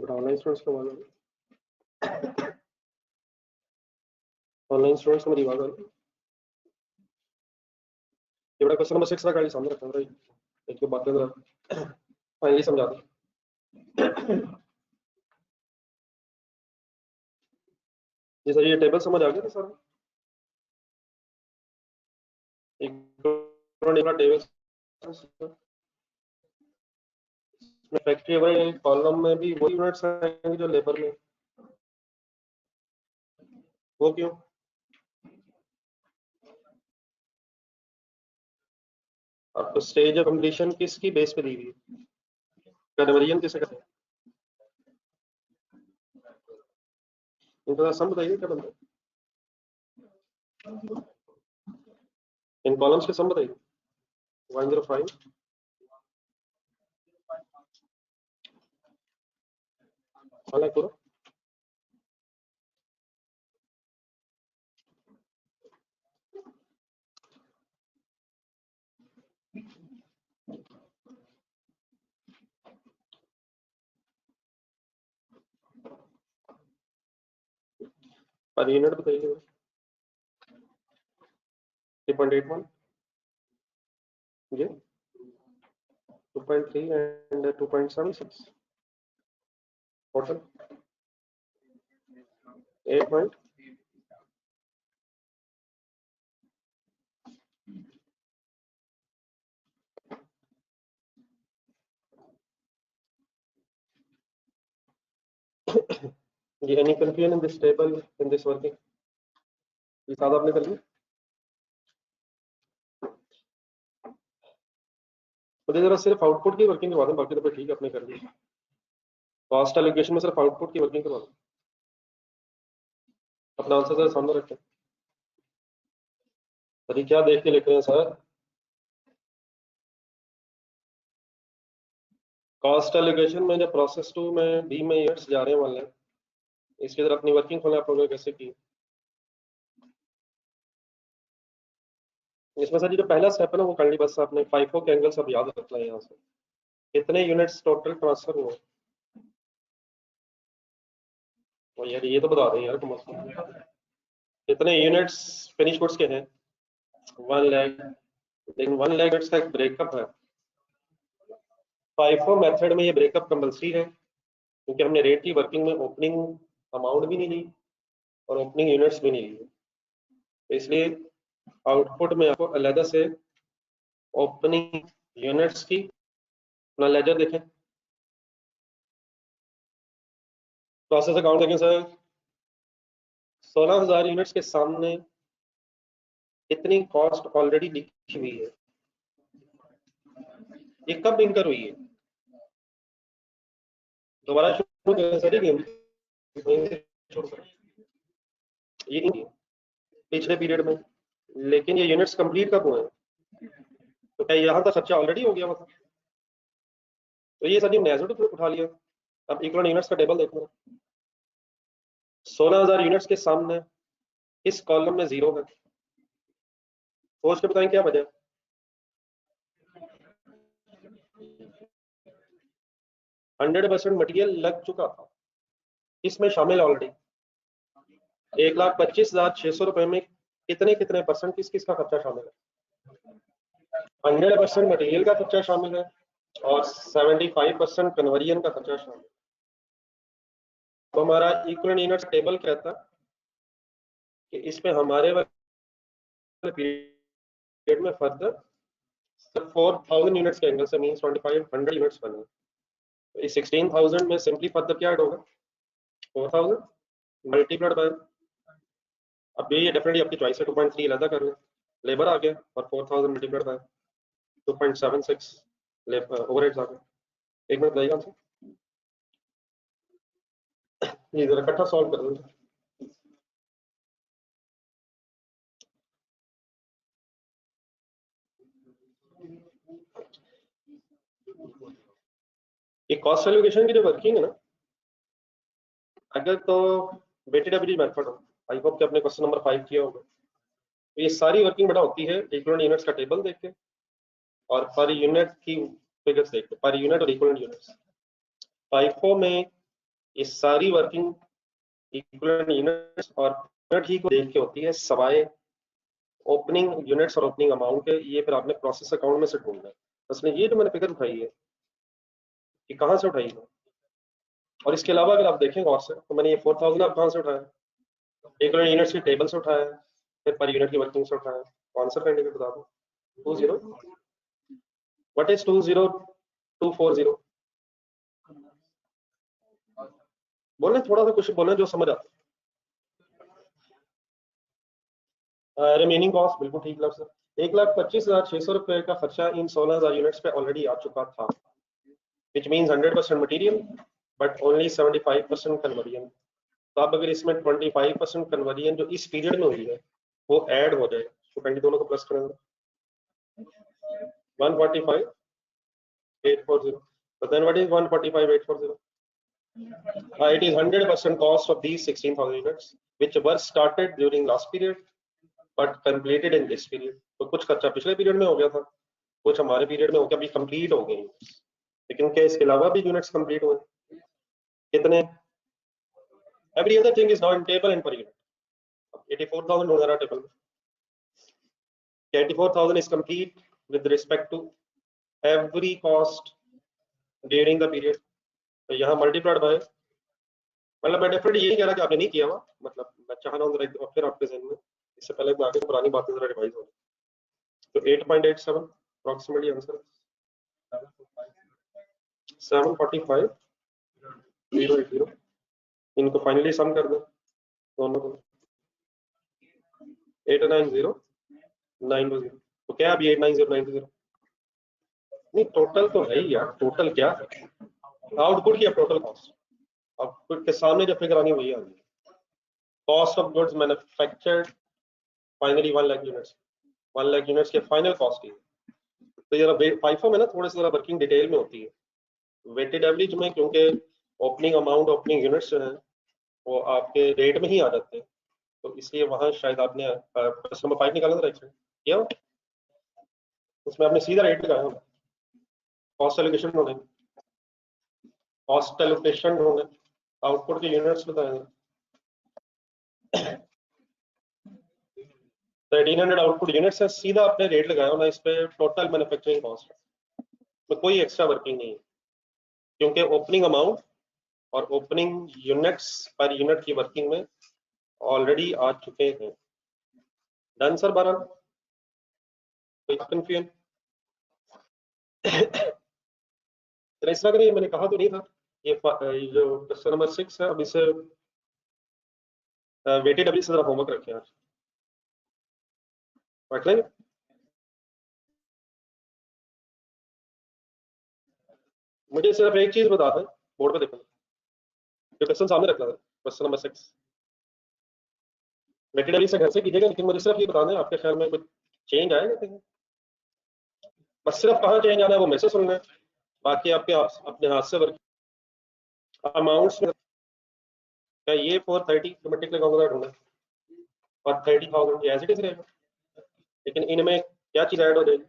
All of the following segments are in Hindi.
ऑनलाइन स्टूडेंट्स का ऑनलाइन स्टूडेंट्स का रिवाज ये बड़ा क्वेश्चन नंबर 6 का गाड़ी सामने रखा है एक बात जरा फाइनली समझा दी। जी सर, ये टेबल समझ आ गया था सर? एक टेबल फैक्ट्री वाले कॉलम में भी वही यूनिट्स आएंगे जो लेबर में, वो क्यों? आपको स्टेज ऑफ कंप्लीशन किसकी बेस पे दी हुई है? कन्वर्जन किसे कहते हैं? इनका सम बताइए क्या बनता है? इन कॉलम्स के सम बताइए। 105 पूरा पर यूनिट बताइए। 3.81 जी 2.3 and 2.76 total 8. Any confusion in this table, in this working? ये सादा आपने कर लिया? मुझे जरा सिर्फ आउटपुट की वर्किंग करवा दें, बाकी तो ठीक है आपने कर लिया। कॉस्ट एलोकेशन में सिर्फ आउटपुट की वर्किंग करवा दें। अपना आंसर जरा सामने रखें। अरे क्या देख के लिख रहे हैं सर? कॉस्ट एलोकेशन में जब प्रोसेस 2 में बी में यूनिट्स जा रहे हैं वाले, इसकी तरफ अपनी वर्किंग खोलना आप लोगों ने कैसे की? इसमें सर जो पहला स्टेप है ना वो कर ली, बस आपने FIFO के एंगल सब याद रखना है। यहाँ से कितने यूनिट्स टोटल ट्रांसफर हुए? तो यार ये तो बता दें यार, कम से कम कितने यूनिट्स फिनिश गुड्स के हैं? 1 लाख। लेकिन 1 लाख यूनिट्स का एक ब्रेकअप है। FIFO मेथड में ये ब्रेकअप कंपल्सरी है, क्योंकि हमने रेट की वर्किंग में ओपनिंग अमाउंट भी नहीं ली और ओपनिंग यूनिट्स भी नहीं ली, इसलिए आउटपुट में आपको अलग से ओपनिंग यूनिट्स की अपना लेजर देखें, प्रोसेस अकाउंट देखें सर। 16,000 यूनिट्स के सामने इतनी कॉस्ट ऑलरेडी लिखी हुई है, ये कब इंकर हुई है? दोबारा शुरू करें सर गेम, ये नहीं पिछले पीरियड में, लेकिन ये यूनिट्स कंप्लीट कब हुए? तो क्या यहाँ तक खर्चा ऑलरेडी हो गया मतलब? तो ये सर नेगेटिव उठा लिया। अब इक्वल यूनिट्स का टेबल देखो, 16,000 यूनिट्स के सामने इस कॉलम में 0 है। सोच के बताएं क्या वजह? %100 मटेरियल लग चुका था, इसमें शामिल ऑलरेडी 1,25,600 रुपए में कितने कितने परसेंट किस किस का खर्चा शामिल है? 100% मटेरियल का खर्चा शामिल है और 75% कन्वर्जन का खर्चा शामिल है। तो हमारा इक्विवेलेंट यूनिट्स टेबल कहता कि इसमें हमारे वाले पीरियड में फर्दर 4,000 यूनिट्स के एंगल से मींस 2,500 यूनिट्स बने। तो इस 16,000 में सिंपली फर्दर क्या ऐड होगा? 4,000 मल्टीप्लाइड बाय, अब ये डेफिनेटली आपकी चॉइस है, 2.3 अलग कर लें, लेबर आ गया और 4,000 मल्टीप्लाइड बाय 2.76 ओवरहेड्स आ गए। एक मिनट बताइएगा आंसर, ये जरा इकट्ठा सॉल्व कर देंगे। ये कॉस्ट एलोकेशन की जो वर्किंग है ना, अगर तो वेटेड एवरेज मेथड हो, आई होप कि आपने क्वेश्चन नंबर 5 किया होगा, तो ये सारी वर्किंग बड़ा होती है इक्विवेलेंट यूनिट्स का टेबल देख के और पर यूनिट की फिगर्स देख के, पर यूनिट और इक्विवेलेंट यूनिट्स। FIFO में ये सारी वर्किंग इक्विवेलेंट यूनिट्स और यूनिट ही को देख के होती है, सवाए ओपनिंग यूनिट्स और ओपनिंग अमाउंट के। ये फिर आपने प्रोसेस अकाउंट में से ढूंढना है। उसने ये जो मैंने फिगर उठाई है कि कहाँ से उठाई है, और इसके अलावा अगर आप देखें और से, तो मैंने ये 4000 आप कहाँ से उठाया, इक्विवेलेंट यूनिट्स की टेबल से उठाया है, फिर पर यूनिट की वर्किंग से उठाया है। आंसर करने के बता दो 20 व्हाट इज 20240 बोले, थोड़ा सा कुछ बोले जो समझ आता है। रिमेनिंग कॉस्ट बिल्कुल ठीक लग सर, 1,25,600 रुपए का खर्चा इन 16,000 यूनिट्स पे ऑलरेडी आ चुका था, which means 100% material but only 75% conversion. तो अब अगर इसमें 25% कन्वर्जन जो इस पीरियड में हुई है वो ऐड हो जाए, तो 20 दोनों को प्लस करेंगे 145,840, but then what is 145,840? It is 100% cost of these 16,000 units which were started during last period but completed in this period. तो कुछ खर्चा पिछले पीरियड में हो गया था, कुछ हमारे पीरियड में हो गया, अभी कंप्लीट हो गए, लेकिन क्या इसके अलावा भी यूनिट्स कंप्लीट हुए कितने? Every other thing is now in table and per unit. 84,000 हो रहा टेबल में, 84,000 is complete with respect to every cost during the period. तो यहाँ मल्टीप्लाइड बाय, मतलब मैं डेफिनेटली यही कह रहा कि आपने नहीं किया हुआ, मतलब मैं चाह रहा हूँ जरा फिर आपके जहन में, इससे पहले मैं आगे पुरानी बातें जरा रिवाइज हो। तो 8.87 अप्रोक्सीमेटली आंसर 745,080। इनको फाइनली सम कर दो दोनों को, 890,920। तो क्या अभी 890,920 नहीं, टोटल तो है ही यार, टोटल क्या आउटपुट की, अब टोटल कॉस्ट आउटपुट के सामने जो फिगर आनी वही आनी है। Cost of goods manufactured finally 1 lakh units, 1 lakh units के फाइनल कॉस्ट ही। तो जरा फाइफो में ना थोड़ा सा जरा वर्किंग डिटेल में होती है, वेटेड एवरेज में क्योंकि ओपनिंग अमाउंट ओपनिंग यूनिट्स जो है वो आपके रेट में ही आ जाते हैं, तो इसलिए वहां शायद आपने क्वेश्चन नंबर 5 निकाला था राइट किया, उसमें आपने सीधा रेट लगाया होगा, कॉस्ट एलोकेशन होंगे, कॉस्ट एलोकेशन होंगे, आउटपुट के यूनिट्स बताएंगे। 1300 आउटपुट यूनिट्स है, सीधा आपने रेट लगाया होना इस पे, टोटल मैन्युफैक्चरिंग कॉस्ट में कोई एक्स्ट्रा वर्किंग नहीं है, क्योंकि ओपनिंग अमाउंट और ओपनिंग यूनिट्स पर यूनिट की वर्किंग में ऑलरेडी आ चुके हैं। डन सर 12, कोई कंफ्यूजन? इस तरह करिए, मैंने कहा तो नहीं था, ये जो क्वेश्चन नंबर 6 है, अब इसे वेटेड अभी से जरा होमवर्क रखें आज, पढ़ लेंगे। मुझे सिर्फ एक चीज बता दें, बोर्ड पे देखो जो क्वेश्चन सामने रखना था, क्वेश्चन नंबर 6 वेटेड अभी से घर से कीजिएगा, लेकिन मुझे सिर्फ ये बता दें आपके ख्याल में कुछ चेंज आएगा कहीं? बस सिर्फ कहाँ चेंज आना है वो मैसेज सुनना है, बाकी आपके अपने हाथ से वर्क अमाउंट्स में क्या ये 430 ऑटोमेटिक लगाऊंगा ढूंढना और 30,000 एज इट इज रहेगा, लेकिन इनमें क्या चीज ऐड हो जाएगी,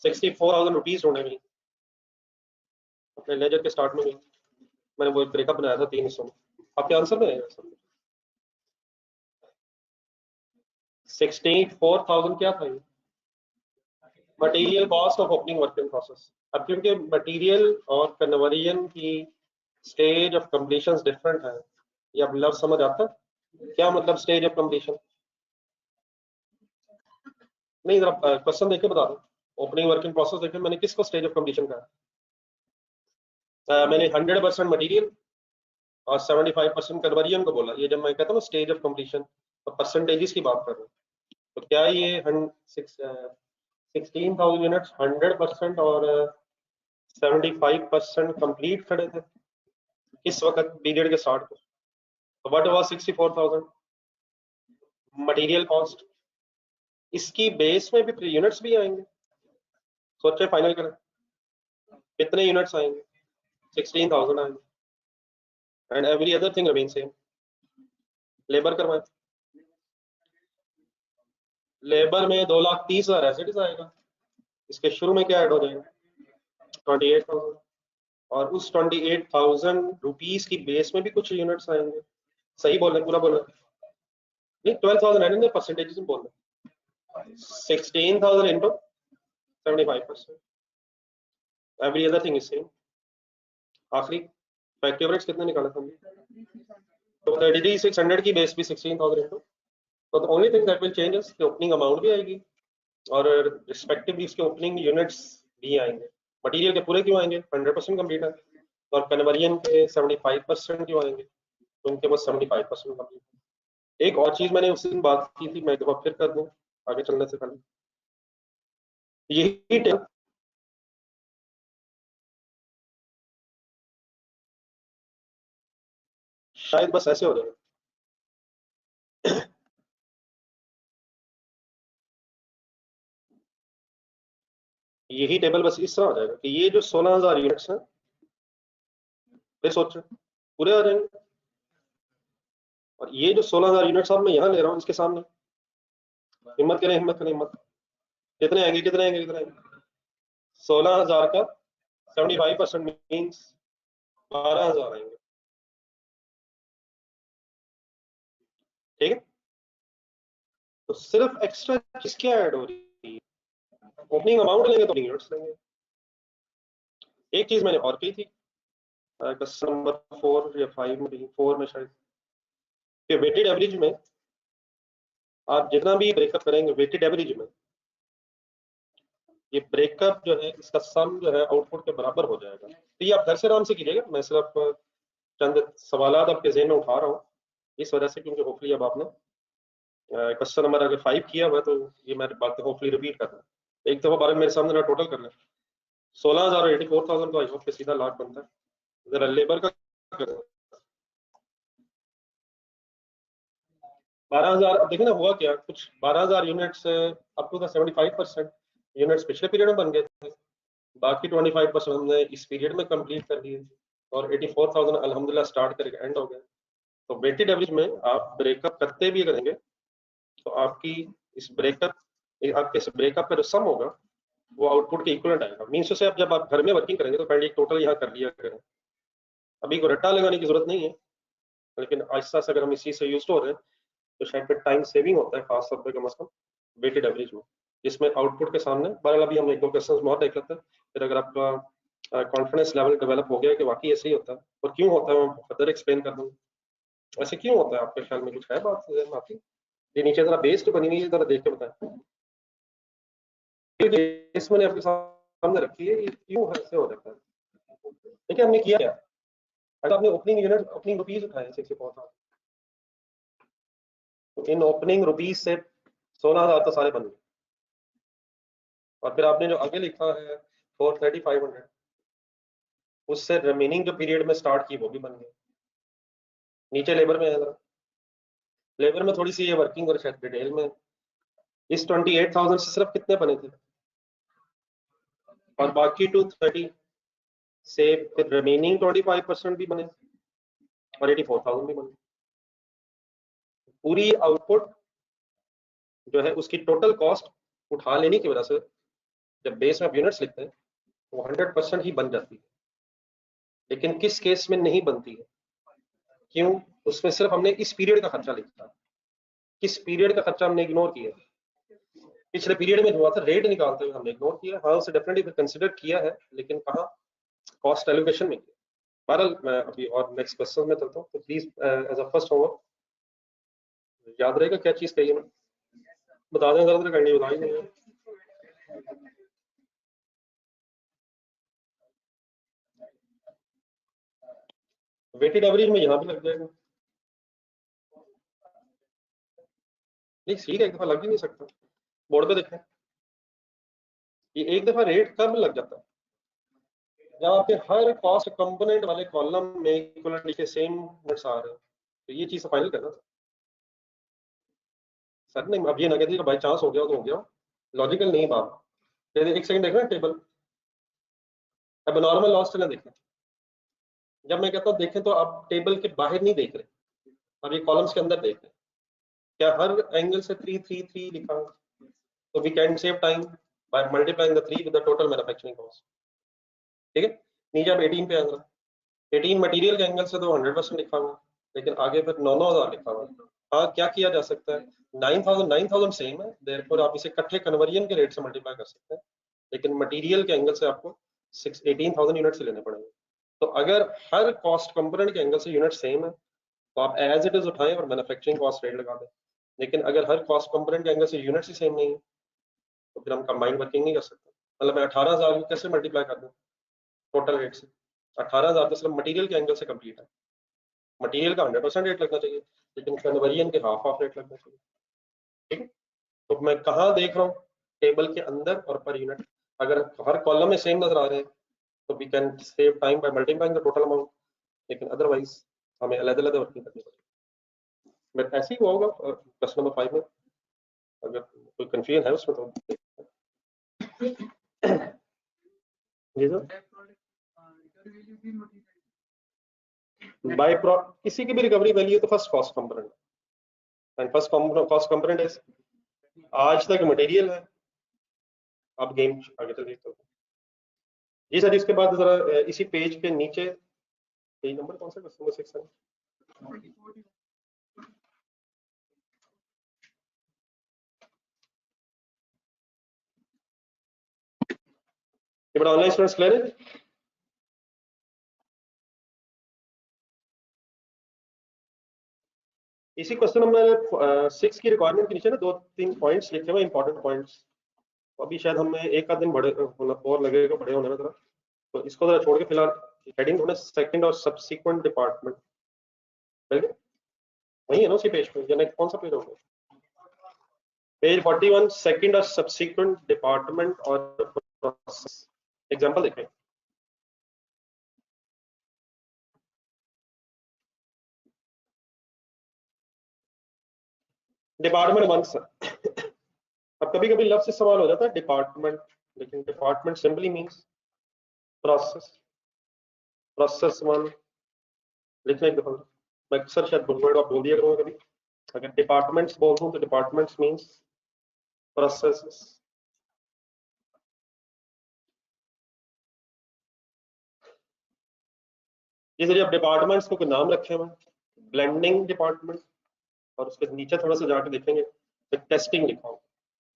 64,000 रुपीज ढूंढने में अपने लेजर के स्टार्ट में भी मैंने वो ब्रेकअप बनाया था 3 हिस्सों में, आपके आंसर में है 64,000 क्या था ये, material cost of opening work in process. अब क्योंकि मटेरियल और कन्वर्जन की स्टेज ऑफ कंप्लीशन डिफरेंट है, ये अब लफ्ज समझ आता है क्या मतलब स्टेज ऑफ कंप्लीशन? नहीं, जरा क्वेश्चन देखे बता दो, ओपनिंग वर्क इन प्रोसेस देखे, मैंने किसको स्टेज ऑफ कंप्लीशन कहा? मैंने 100% मटेरियल और 75% कन्वर्जन को बोला। ये जब मैं कहता हूँ स्टेज ऑफ कंप्लीशन तो परसेंटेजेस की बात कर रहा हूँ, तो क्या ये 16,000 यूनिट्स 100% और 75% कंप्लीट खड़े थे इस वक्त पीरियड के स्टार्ट को? तो व्हाट वाज 64,000 मटेरियल कॉस्ट, इसकी बेस में भी यूनिट्स भी आएंगे, सोचे फाइनल करें कितने यूनिट्स आएंगे, 16,000 आएंगे, and every other thing remain same. Labour करवाए, लेबर में 2,30,000 एज इट इज आएगा, इसके शुरू में क्या ऐड हो जाएगा 28,000, और उस 28,000 रुपीज की बेस में भी कुछ यूनिट्स आएंगे। सही बोल रहे, पूरा बोल रहे नहीं, 12,000 परसेंटेज में बोल रहे, 16,000 into 75%, every other thing is same. आखिरी फैक्टिव रेट्स कितने निकाला था हमने? तो 33,600 की बेस भी 16,000 इंटू, तो the only thing that will change is opening amount भी आएगी और रिस्पेक्टिवली इसके ओपनिंग यूनिट्स भी आएंगे। मटेरियल के पूरे क्यों आएंगे? 100% कंप्लीट है। और कन्वर्जन के 75% क्यों आएंगे? तो उनके पास 75% कंप्लीट है। एक और चीज मैंने उस दिन बात की थी, मैं एक बार फिर कर दूं आगे चलने से पहले। यही टेबल शायद बस ऐसे हो जाएगा, यही टेबल बस इस तरह हो जाएगा कि ये जो 16,000 यूनिट्स हैं, फिर सोचो पूरे आ जाएंगे। और ये जो 16,000 यूनिट्स अब मैं यहाँ ले रहा हूँ इसके सामने, हिम्मत करें, हिम्मत करें, हिम्मत। कितने आएंगे, कितने आएंगे, कितने आएंगे? 16,000 का 75% मीन्स 12,000 आएंगे। ठीक है, तो सिर्फ एक्स्ट्रा किसके ऐड हो रही है? ओपनिंग अमाउंट लेंगे तो यूनिट्स लेंगे। एक चीज मैंने और की थी क्वेश्चन नंबर 4 या 5 में, 4 में शायद, कि वेटेड एवरेज में आप जितना भी ब्रेकअप करेंगे वेटेड एवरेज में, ये ब्रेकअप जो है इसका सम जो है आउटपुट के बराबर हो जाएगा। तो ये आप घर से आराम से कीजिएगा, मैं सिर्फ चंद सवालात आपके ज़हन में उठा रहा हूँ इस वजह से, क्योंकि होपफुली अब आपने क्वेश्चन नंबर अगर 5 किया हुआ तो ये मैं बात होपफुली रिपीट करना एक दफा बारे मेरे सामने ना टोटल करना। 16,000 और 84,000 तो आई होप सीधा लाख बनता है। जरा लेबर का 12,000, अब देखिए ना हुआ क्या, कुछ 12,000 units up to the 75% units पिछले पीरियड में बन गए थे, बाकी 25% हमने इस पीरियड में कंप्लीट कर दिए और 84,000 अल्हम्दुलिल्लाह स्टार्ट करके एंड हो गए। तो वेटेड एवरेज में आप ब्रेकअप करते भी करेंगे तो आपकी इस ब्रेकअप आपके इस ब्रेकअप का जो सम होगा वो आउटपुट के इक्वलेंट आएगा। मीन्स से आप जब आप घर में वर्किंग करेंगे तो पहले एक टोटल यहाँ कर लिया करें, अभी को रट्टा लगाने की जरूरत नहीं है, लेकिन आहिस्ता से अगर हम इस चीज से यूज हो रहे हैं तो शायद फिर टाइम सेविंग होता है खास तौर पर कम अज कम वेटेड एवरेज में, जिसमें आउटपुट के सामने बहरहाल अभी हम एक दो क्वेश्चन और देख लेते हैं, फिर अगर आपका कॉन्फिडेंस लेवल डेवलप हो गया कि वाकई ऐसे ही होता है और क्यों होता है मैं फर्दर एक्सप्लेन कर दूंगा। ऐसे क्यों होता है आपके ख्याल में कुछ है बात आपकी? ये नीचे जरा बेस तो बनी हुई है, जरा देख के बताएं। बेस मैंने आपके सामने रखी है, ये क्यों ऐसे हो जाता है? देखिए हमने किया क्या, अगर आपने ओपनिंग यूनिट ओपनिंग रुपीज उठाए 64,000, तो इन ओपनिंग रुपीज से 16,000 तो सारे बन गए, और फिर आपने जो आगे लिखा है 430,500 उससे रिमेनिंग जो पीरियड में स्टार्ट की वो भी बन गए। नीचे लेबर में है, जरा लेबर में थोड़ी सी ये वर्किंग और शायद डिटेल में, इस 28,000 से सिर्फ कितने बने थे और बाकी 230 से फिर रिमेनिंग 25% भी बने और 84,000 भी बने। पूरी आउटपुट जो है उसकी टोटल कॉस्ट उठा लेने की वजह से जब बेस में यूनिट्स लिखते हैं वो 100% ही बन जाती है। लेकिन किस केस में नहीं बनती है? क्यों? उसमें सिर्फ हमने इस पीरियड का खर्चा लिखा, किस पीरियड का खर्चा हमने इग्नोर किया? पिछले पीरियड में हुआ था रेट निकालते हुए हमने इग्नोर किया। हाँ उसे डेफिनेटली कंसिडर किया है, लेकिन कहाँ? कॉस्ट एलोकेशन में किया। बहरहाल मैं अभी और नेक्स्ट क्वेश्चन में चलता हूँ, तो please as a first homework याद रहेगा क्या चीज कही है, बता दें, जरा करनी बता ही नहीं। वेटेड एवरेज में यहाँ भी लग जाएगा, नहीं सीट एक दफा लग ही नहीं सकता। बोर्ड पे देखें, ये एक दफा रेट कब लग जाता है? जब आपके हर कॉस्ट कंपोनेंट वाले कॉलम में इक्विवेलेंट लिखे सेम नोट्स आ रहे हैं, तो ये चीज फाइनल करना सर। नहीं अब ये ना कहते बाई चांस हो गया तो हो गया, लॉजिकल नहीं बात। एक सेकंड देखना टेबल, अब नॉर्मल लॉस चलें देखें। जब मैं कहता हूँ देखें तो आप टेबल के बाहर नहीं देख रहे, अब ये कॉलम्स के अंदर देख रहे हैं। क्या हर एंगल से 333 लिखा है? तो we can save time by multiplying the 3 with the total manufacturing cost. ठीक है, नीचे आप 18 पे आ जरा, 18 मटेरियल के एंगल से तो 100% लिखा हुआ है, लेकिन आगे फिर 9,000 लिखा हुआ है। हाँ, क्या किया जा सकता है, 9,000 सेम है, देयरफॉर आप इसे इकट्ठे कन्वर्जन के रेट से मल्टीप्लाई कर सकते हैं, लेकिन मटेरियल के एंगल से आपको 18,000 यूनिट से लेने पड़ेंगे। तो अगर हर कॉस्ट कंपोनेंट के एंगल से यूनिट सेम है तो आप एज इट इज उठाएं और मैन्युफैक्चरिंग कॉस्ट रेट लगा दें। लेकिन अगर हर कॉस्ट कंपोनेंट के एंगल से यूनिट्स ही सेम नहीं है तो फिर हम कंबाइंड वर्किंग नहीं कर सकते। मतलब मैं 18,000 को कैसे मल्टीप्लाई कर दूं टोटल रेट से? 18,000 तो सिर्फ मटेरियल के एंगल से कंप्लीट है, मटेरियल का 100% रेट लगना चाहिए, लेकिन कन्वर्जन के हाफ हाफ रेट लगना चाहिए। ठीक है, तो मैं कहाँ देख रहा हूँ, टेबल के अंदर और पर यूनिट। अगर हर कॉलम में सेम नजर आ रहे हैं तो we can save time by multiplying the total amount, लेकिन अदरवाइज हमें अलग अलग वर्किंग करनी पड़ेगी। बट ऐसे ही हुआ होगा क्वेश्चन नंबर 5 में, अगर कोई कंफ्यूजन है उसमें तो जी सर। बाय किसी की भी रिकवरी वैल्यू तो first cost component, and first cost component is आज तक मटेरियल है। अब गेम आगे चल रही है। जी सर, इसके बाद जरा इसी पेज के नीचे, पेज नंबर कौन सा, क्वेश्चन नंबर 6 है। ये बड़ा ऑनलाइन स्टूडेंट्स क्लियर है। इसी क्वेश्चन नंबर 6 की रिक्वायरमेंट के नीचे ना 2-3 पॉइंट्स लिखे हुए इंपॉर्टेंट पॉइंट्स। अभी शायद हमें एक आध दिन बड़े और लगेगा बड़े होने में जरा, तो इसको जरा छोड़ के फिलहाल हेडिंग होना सेकंड और सब्सिक्वेंट डिपार्टमेंट, वही है ना उसी पेज पे, या नहीं कौन सा पेज होगा? पेज 41 सेकंड और सब्सिक्वेंट डिपार्टमेंट और प्रोसेस। एग्जांपल देखें। Department 1 sir. अब कभी कभी लफ्ज से सवाल हो जाता है डिपार्टमेंट, लेकिन department simply means process. Process 1 लिखने की दफा मैं अक्सर शायद बुलवर्ड आप बोल दिया करूंगा कभी, अगर डिपार्टमेंट्स बोल दूं तो डिपार्टमेंट्स मींस प्रोसेसेस। ये जरिए अब डिपार्टमेंट्स को कोई नाम रखे हुए, ब्लेंडिंग डिपार्टमेंट, और उसके नीचे थोड़ा सा जाके देखेंगे तो टेस्टिंग लिखा हो,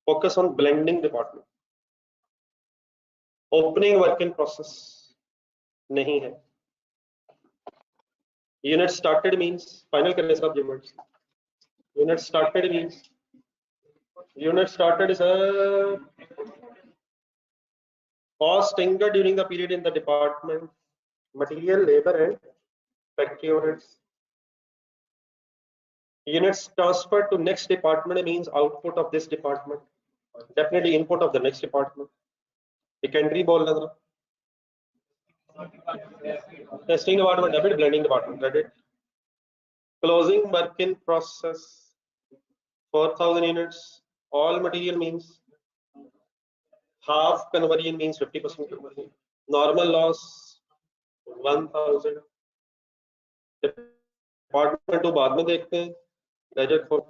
focus on blending department. Opening work in process नहीं है। यूनिट स्टार्टेड मींस, फाइनल करने से आप unit, unit started means, unit started is cost incurred during the period in the department, material, labor and factory units. Units transferred to next department means output of this department, definitely input of the next department. Secondary बोलना था, testing department debit, blending department credit. Closing work in process 4,000 units, all material means half conversion means 50% conversion. Normal loss 1,000. Department तो बाद में देखते हैं, लेजर फॉर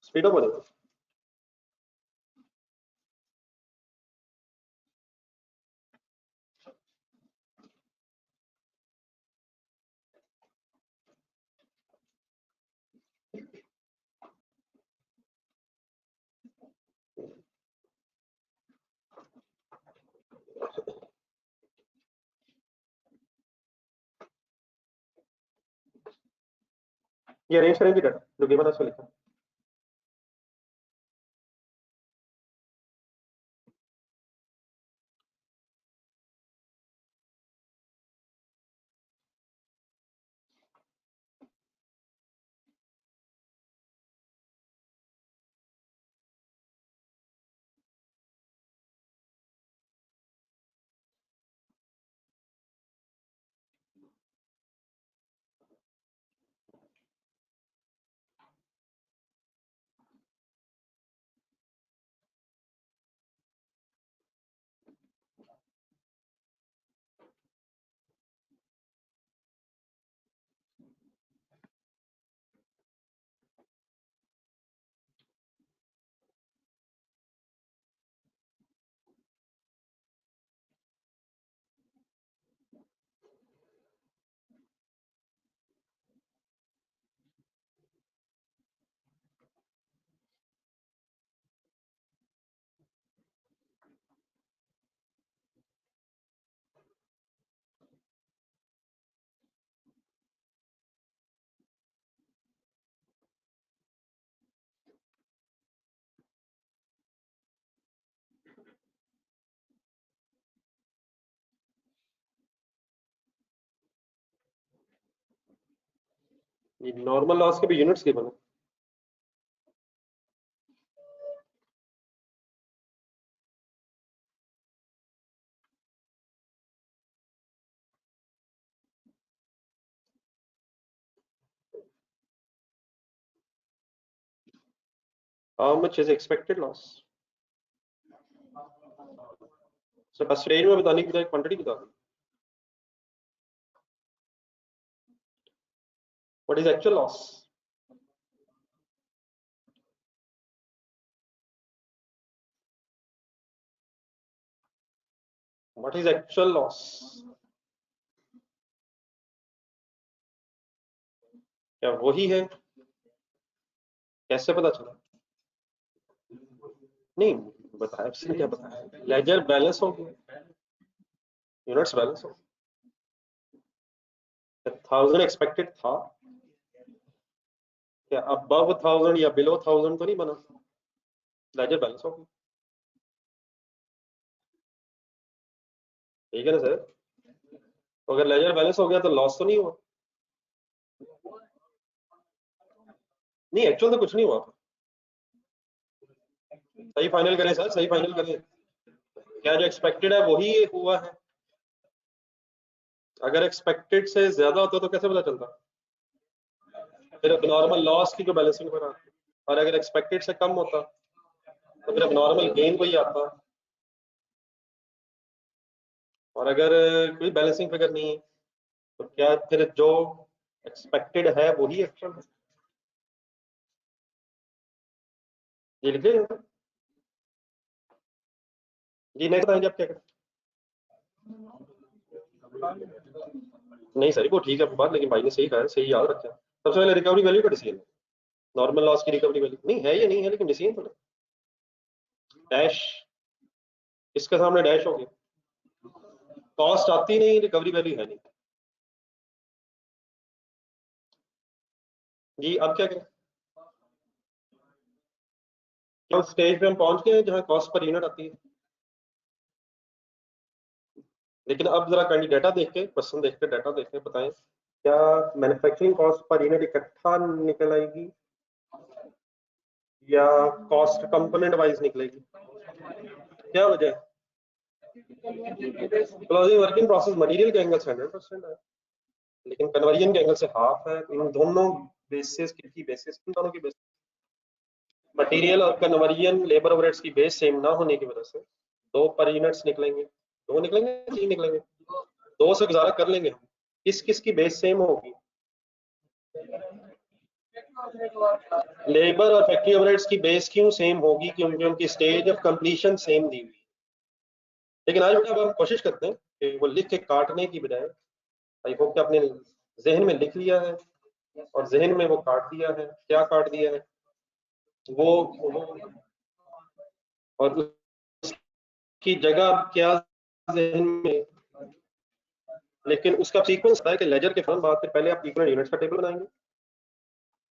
स्पीड अप हो जाएगा। ये अरेंज करेंगे डाटा जो गिवन है उसमें लिखा है। ये नॉर्मल लॉस के भी यूनिट्स गिवन है। How much is expected loss, so बस रेंज में बताने की बजाय क्वांटिटी बता दो। What is actual loss? What is actual loss? क्या वही है? कैसे पता चला? नहीं बताया, इसने क्या बताया? लेजर बैलेंस हो गया, यूनिट्स बैलेंस हो गया। 1000 एक्सपेक्टेड था, क्या अबव 1000 या बिलो 1000 तो नहीं बना, लेजर बैलेंस हो गया। ठीक है ना सर? तो अगर लेजर बैलेंस हो गया तो लॉस तो नहीं हुआ? नहीं एक्चुअल तो कुछ नहीं हुआ। सही फाइनल करें सर, सही फाइनल करें। क्या जो एक्सपेक्टेड है वही हुआ है? अगर एक्सपेक्टेड से ज्यादा होता तो कैसे पता चलता? फिर नॉर्मल लॉस की जो बैलेंसिंग पर आती, और अगर एक्सपेक्टेड से कम होता तो फिर नॉर्मल गेन को ही आता। और अगर कोई बैलेंसिंग फिगर नहीं है तो क्या फिर जो एक्सपेक्टेड है वही एक्चुअल है? ये लिखे जी, नहीं बताएंगे आप क्या करें? नहीं सर वो ठीक है आपकी बात, लेकिन भाई ने सही कहा है, सही याद रखा है। सबसे पहले रिकवरी वैल्यू का डिसीजन, नॉर्मल लॉस की रिकवरी वैल्यू नहीं है या नहीं है, लेकिन डिसीजन थोड़ा डैश, इसके सामने डैश हो गया, कॉस्ट आती नहीं, रिकवरी वैल्यू है नहीं। जी अब क्या करें? क्या उस स्टेज पे हम पहुंच गए हैं जहां कॉस्ट पर यूनिट आती है? लेकिन अब जरा कहीं डाटा देख के, क्वेश्चन देख के, डाटा देख के बताएं, क्या मैन्युफैक्चरिंग कॉस्ट पर यूनिट इकट्ठा निकल आएगी या कॉस्ट कंपोनेंट वाइज निकलेगी? क्या वजह है? क्लोजिंग वर्किंग प्रोसेस मटेरियल के एंगल से 100% है, लेकिन कन्वर्जन के एंगल से हाफ है। इन दोनों बेसिस की बेसिस, इन दोनों की बेसिस, मटेरियल और कन्वर्जन लेबर ओवरहेड्स की बेस सेम ना होने की वजह से दो पर यूनिट्स निकलेंगे। दो निकलेंगे, तीन निकलेंगे, दो से गुजारा कर लेंगे हम। किस किस की बेस सेम होगी? लेबर और फैक्ट्री ओवरहेड्स की बेस क्यों सेम होगी? क्योंकि उनकी स्टेज ऑफ कंप्लीशन सेम दी हुई। लेकिन आज बेटा अब हम कोशिश करते हैं कि वो लिख के काटने की बजाय, आई होप कि आपने जहन में लिख लिया है और जहन में वो काट दिया है। क्या काट दिया है वो और उसकी जगह क्या जहन में, लेकिन उसका सीक्वेंस है कि लेजर के फौरन बाद फिर पहले आप इक्विवेलेंट यूनिट्स का टेबल बनाएंगे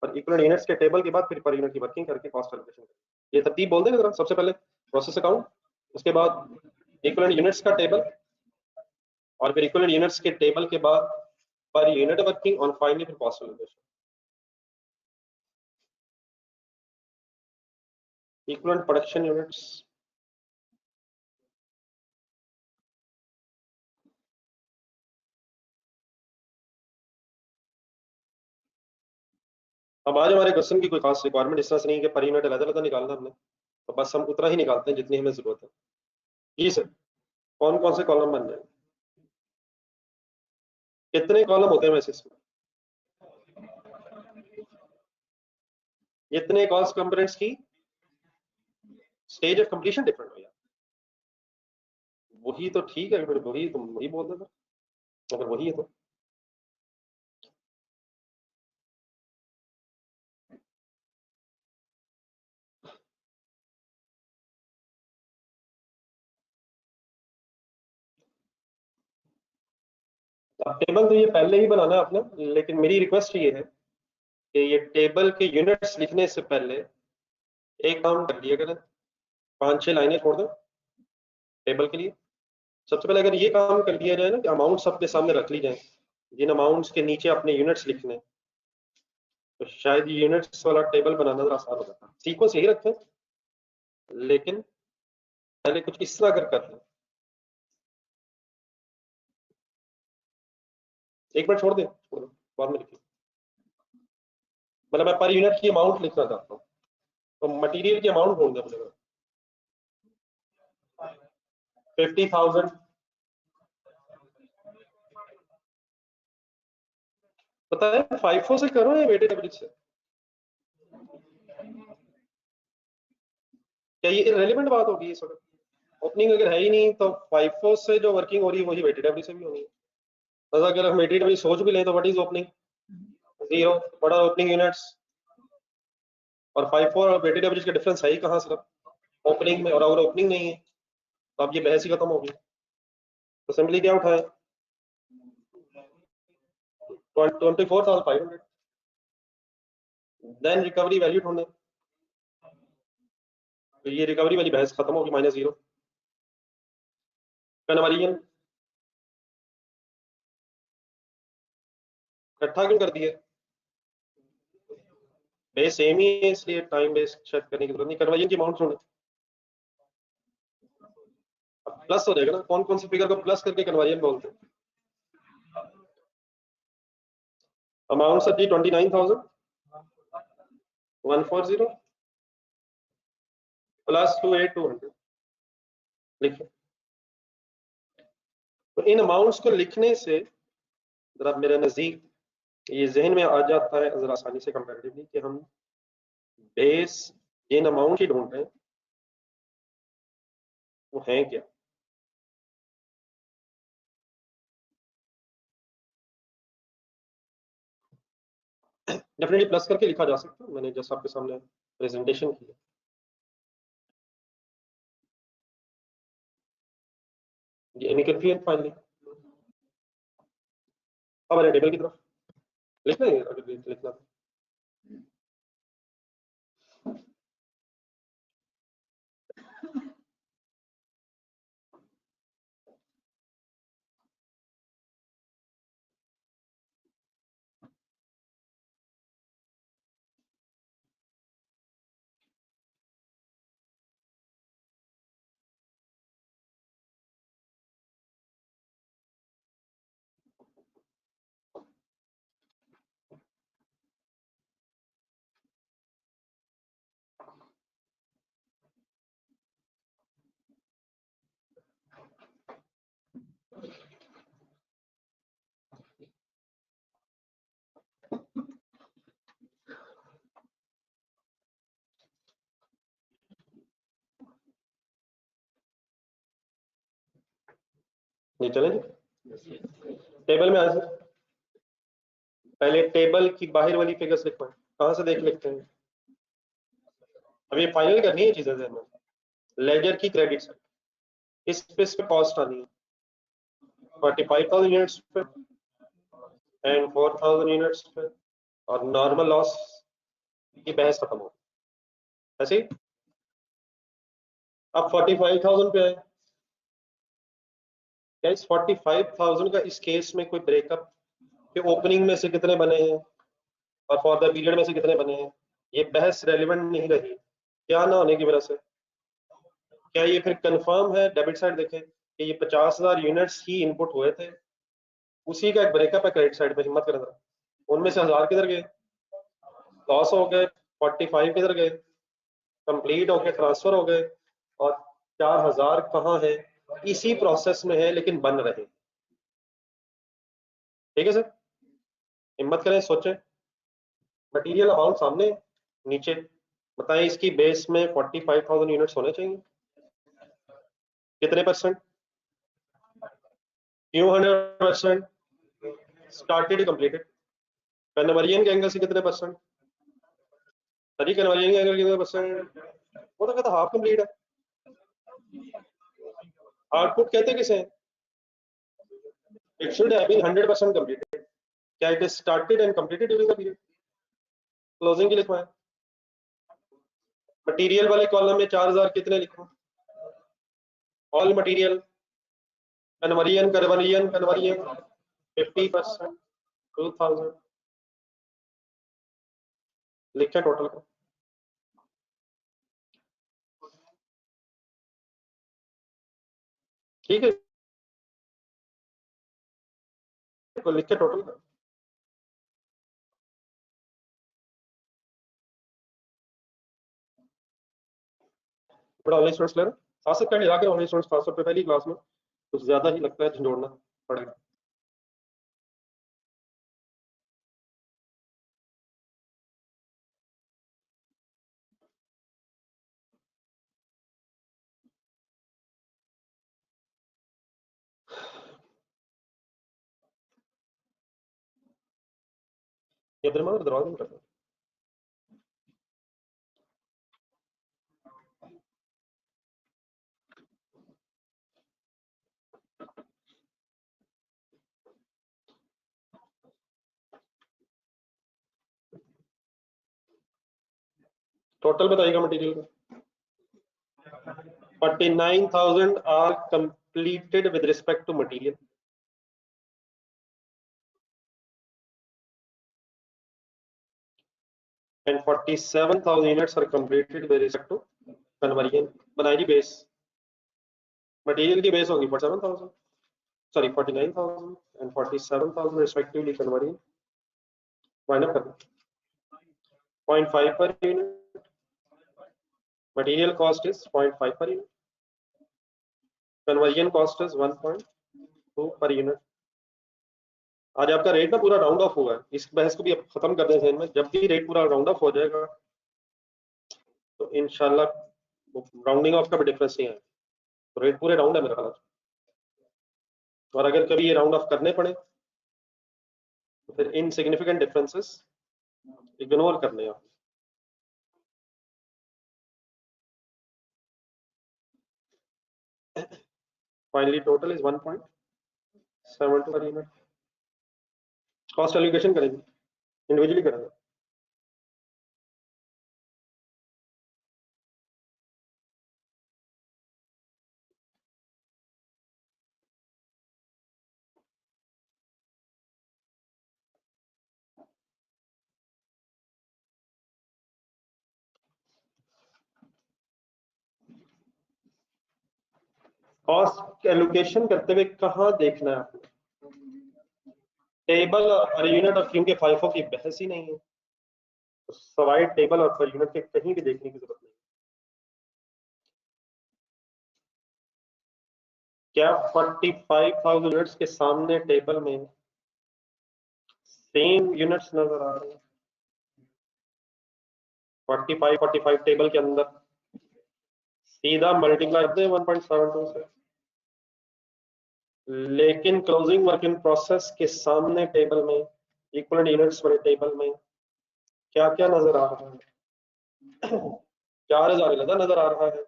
और इक्विवेलेंट यूनिट्स के टेबल के बाद फिर पर यूनिट की वर्किंग करके कॉस्ट एलोकेशन करेंगे। ये तरतीब बोल देंगे जरा, सबसे पहले प्रोसेस अकाउंट, उसके बाद इक्विवेलेंट यूनिट्स का टेबल, और फिर इक्विवेलेंट यूनिट्स के टेबल के बाद पर यूनिट वर्किंग और फाइनली फिर cost allocation. Equivalent production units, अब आज हमारे क्वेश्चन की कोई खास रिक्वायरमेंट इस तरह से नहीं है कि पर यूनिट अलग अलग निकालना हमने, तो बस हम उतना ही निकालते हैं जितनी हमें जरूरत है। जी सर, कौन कौन से कॉलम बन जाए? कितने कॉलम होते हैं वैसे इसमें? इतने कॉस्ट कंपोनेंट्स की स्टेज ऑफ कंप्लीशन डिफरेंट हो यार। वही तो ठीक है, फिर वही तुम वही बोल देना, अगर वही है तो। अब टेबल तो ये पहले ही बनाना है आपने, लेकिन मेरी रिक्वेस्ट ये है कि ये टेबल के यूनिट्स लिखने से पहले एक काम कर लिया करें, 5-6 लाइनें छोड़ दो टेबल के लिए। सबसे पहले अगर ये काम कर लिया जाए ना कि अमाउंट्स अपने सामने रख ली जाए, जिन अमाउंट्स के नीचे अपने यूनिट्स लिखने, तो शायद यूनिट्स वाला टेबल बनाना जरा आसान हो जाता। सीक्वेंस यही रखें, लेकिन पहले कुछ इस तरह करते हैं। एक मिनट छोड़ दे बाद में लिखिए। मतलब मैं पर यूनिट की अमाउंट लिखना चाहता हूँ, तो मटेरियल की अमाउंट ढूंढ दे मुझे। 50,000 पता है, 5 से करो या वेटेड एवरेज से? क्या ये इररिलेवेंट बात होगी इस वक्त? ओपनिंग अगर है ही नहीं तो 5 से जो वर्किंग हो रही है वही वेटेड एवरेज से भी होनी है। तो अगर हम वेटेड एवरेज सोच भी लें तो what is opening? 0। What are opening units? और 5 और वेटेड एवरेज का डिफरेंस है ही कहाँ सिर्फ ओपनिंग में, और अगर ओपनिंग नहीं है तो अब ये बहस ही खत्म होगी। तो सिंपली क्या उठाए? 24,500, देन रिकवरी वैल्यू ढूंढे। तो ये रिकवरी वाली बहस खत्म होगी, -0। कन्वर्जन इकट्ठा क्यों कर दिए? बेस सेम ही है इसलिए टाइम बेस चेक करने की जरूरत नहीं। कन्वर्जन की अमाउंट ढूंढे, प्लस हो जाएगा ना। कौन कौन सी फिगर को प्लस करके कन्वर्जन बोलते हैं? अमाउंट सर जी 29,140 प्लस 28,200 लिखिए। तो इन अमाउंट्स को लिखने से जरा मेरे नजदीक ये जहन में आ जाता है जरा आसानी से कंपैरेटिवली कि हम बेस जिन अमाउंट ही ढूंढ रहे हैं वो है क्या। डेफिनेटली प्लस करके लिखा जा सकता है, मैंने जैसा आपके सामने प्रेजेंटेशन की है। Any confusion finally? अब आ टेबल की तरफ लिखना है, अगर लिखना तो। ये चले जी टेबल में आज पहले टेबल की बाहर वाली फिगर्स लिखवाएं। कहाँ से देख लेते हैं? अब ये फाइनल करनी है चीजें जहन में। लेजर की क्रेडिट इस पे कॉस्ट आनी है 45,000 यूनिट्स पे एंड 4,000 यूनिट्स पे, और नॉर्मल लॉस की बहस खत्म हो ऐसे ही। अब 45,000 पे है। क्या इस 45,000 का इस केस में कोई ब्रेकअप कि ओपनिंग में से कितने बने हैं और फॉर द पीरियड में से कितने बने हैं? ये बहस रेलिवेंट नहीं रही। क्या ना होने की वजह से? क्या ये फिर कंफर्म है? डेबिट साइड देखें कि ये 50,000 यूनिट्स ही इनपुट हुए थे, उसी का एक ब्रेकअप है क्रेडिट साइड पे। हिम्मत करें, उनमें से 1000 किधर गए? लॉस हो गए। 45 किधर गए? कंप्लीट हो गए, ट्रांसफर हो गए। और 4,000 कहाँ है? इसी प्रोसेस में है लेकिन बन रहे। ठीक है सर, हिम्मत करें, सोचें। मटेरियल अमाउंट सामने नीचे बताएं, इसकी बेस में 45,000 यूनिट्स होने चाहिए। कितने परसेंट? क्यों 100%? Started completed. कन्वर्जन के एंगल से कितने परसेंट? सभी कन्वर्जन के एंगल कितने परसेंट? वो तो कहता हाफ कंप्लीट है। आउटपुट कहते किसे? It should have been 100% completed. क्या it is started and completed during the period? Closing की लिखवाएं। मटेरियल वाले कॉलम में 4,000 कितने लिखो? All material. Conversion conversion conversion 50%, 2,000। लिखें टोटल को, ठीक है, तो लिखे टोटल का। बड़ा ऑनलाइन स्टूडेंट्स ले रहे हैं, 700 का लगा के ऑनलाइन स्टूडेंट्स 500 रुपये पहली क्लास में, कुछ ज्यादा ही लगता है, झंझोड़ना पड़ेगा। ये दरवाजा में करता है। टोटल बताइएगा मटेरियल का। 49,000 are completed with respect to material, and 47,000 units are completed with respect to conversion। बनाई जी बेस, मटेरियल की बेस होगी 47,000, sorry 49,000 and 47,000 respectively conversion, minus कर 0.5 per unit, material cost is 0.5 per unit, conversion cost is 1.2 per unit। आज आपका रेट ना पूरा राउंड ऑफ हुआ है, इस बहस को भी अब खत्म कर दें ज़हन में, जब भी रेट पूरा राउंड ऑफ हो जाएगा तो इंशाल्लाह राउंडिंग ऑफ का भी डिफरेंस नहीं है, तो रेट पूरे राउंड है मेरा ख्याल। और अगर कभी ये राउंड ऑफ करने पड़े तो फिर इनसिग्निफिकेंट डिफरेंसेस इग्नोर करने हैं। Finally total is 1.72 per unit. Cost allocation करेंगे, इंडिविजुअली करेंगे। कॉस्ट एलोकेशन करते हुए कहाँ देखना है आपने, टेबल और पर यूनिट, और क्योंकि फाइफो की बहस ही नहीं है तो सवाई टेबल और पर यूनिट के कहीं भी देखने की जरूरत नहीं। क्या 45,000 यूनिट्स के सामने टेबल में सेम यूनिट्स नजर आ रहे हैं? 45 टेबल के अंदर सीधा मल्टीप्लाई करते हैं 1.72 से, लेकिन क्लोजिंग वर्क इन प्रोसेस के सामने टेबल में इक्वल यूनिट्स वाले टेबल में क्या क्या नजर आ रहा है? 4,000 अलग नजर आ रहा है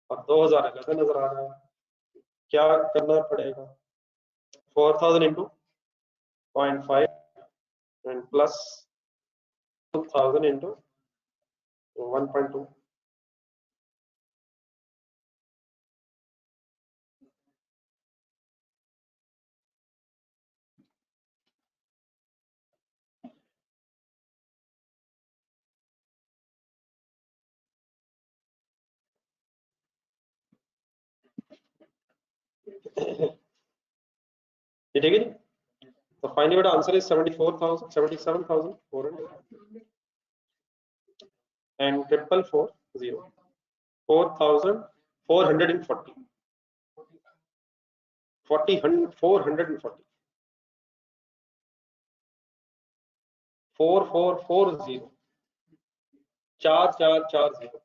और 2,000 अलग नजर आ रहा है। क्या करना पड़ेगा? 4,000 इंटू 0.5 एंड प्लस 2,000 इंटू 1.2। ठीक है जी, तो फाइनली बेटा आंसर इज 77,400 एंड 4,440 4,440 440 4440 4440।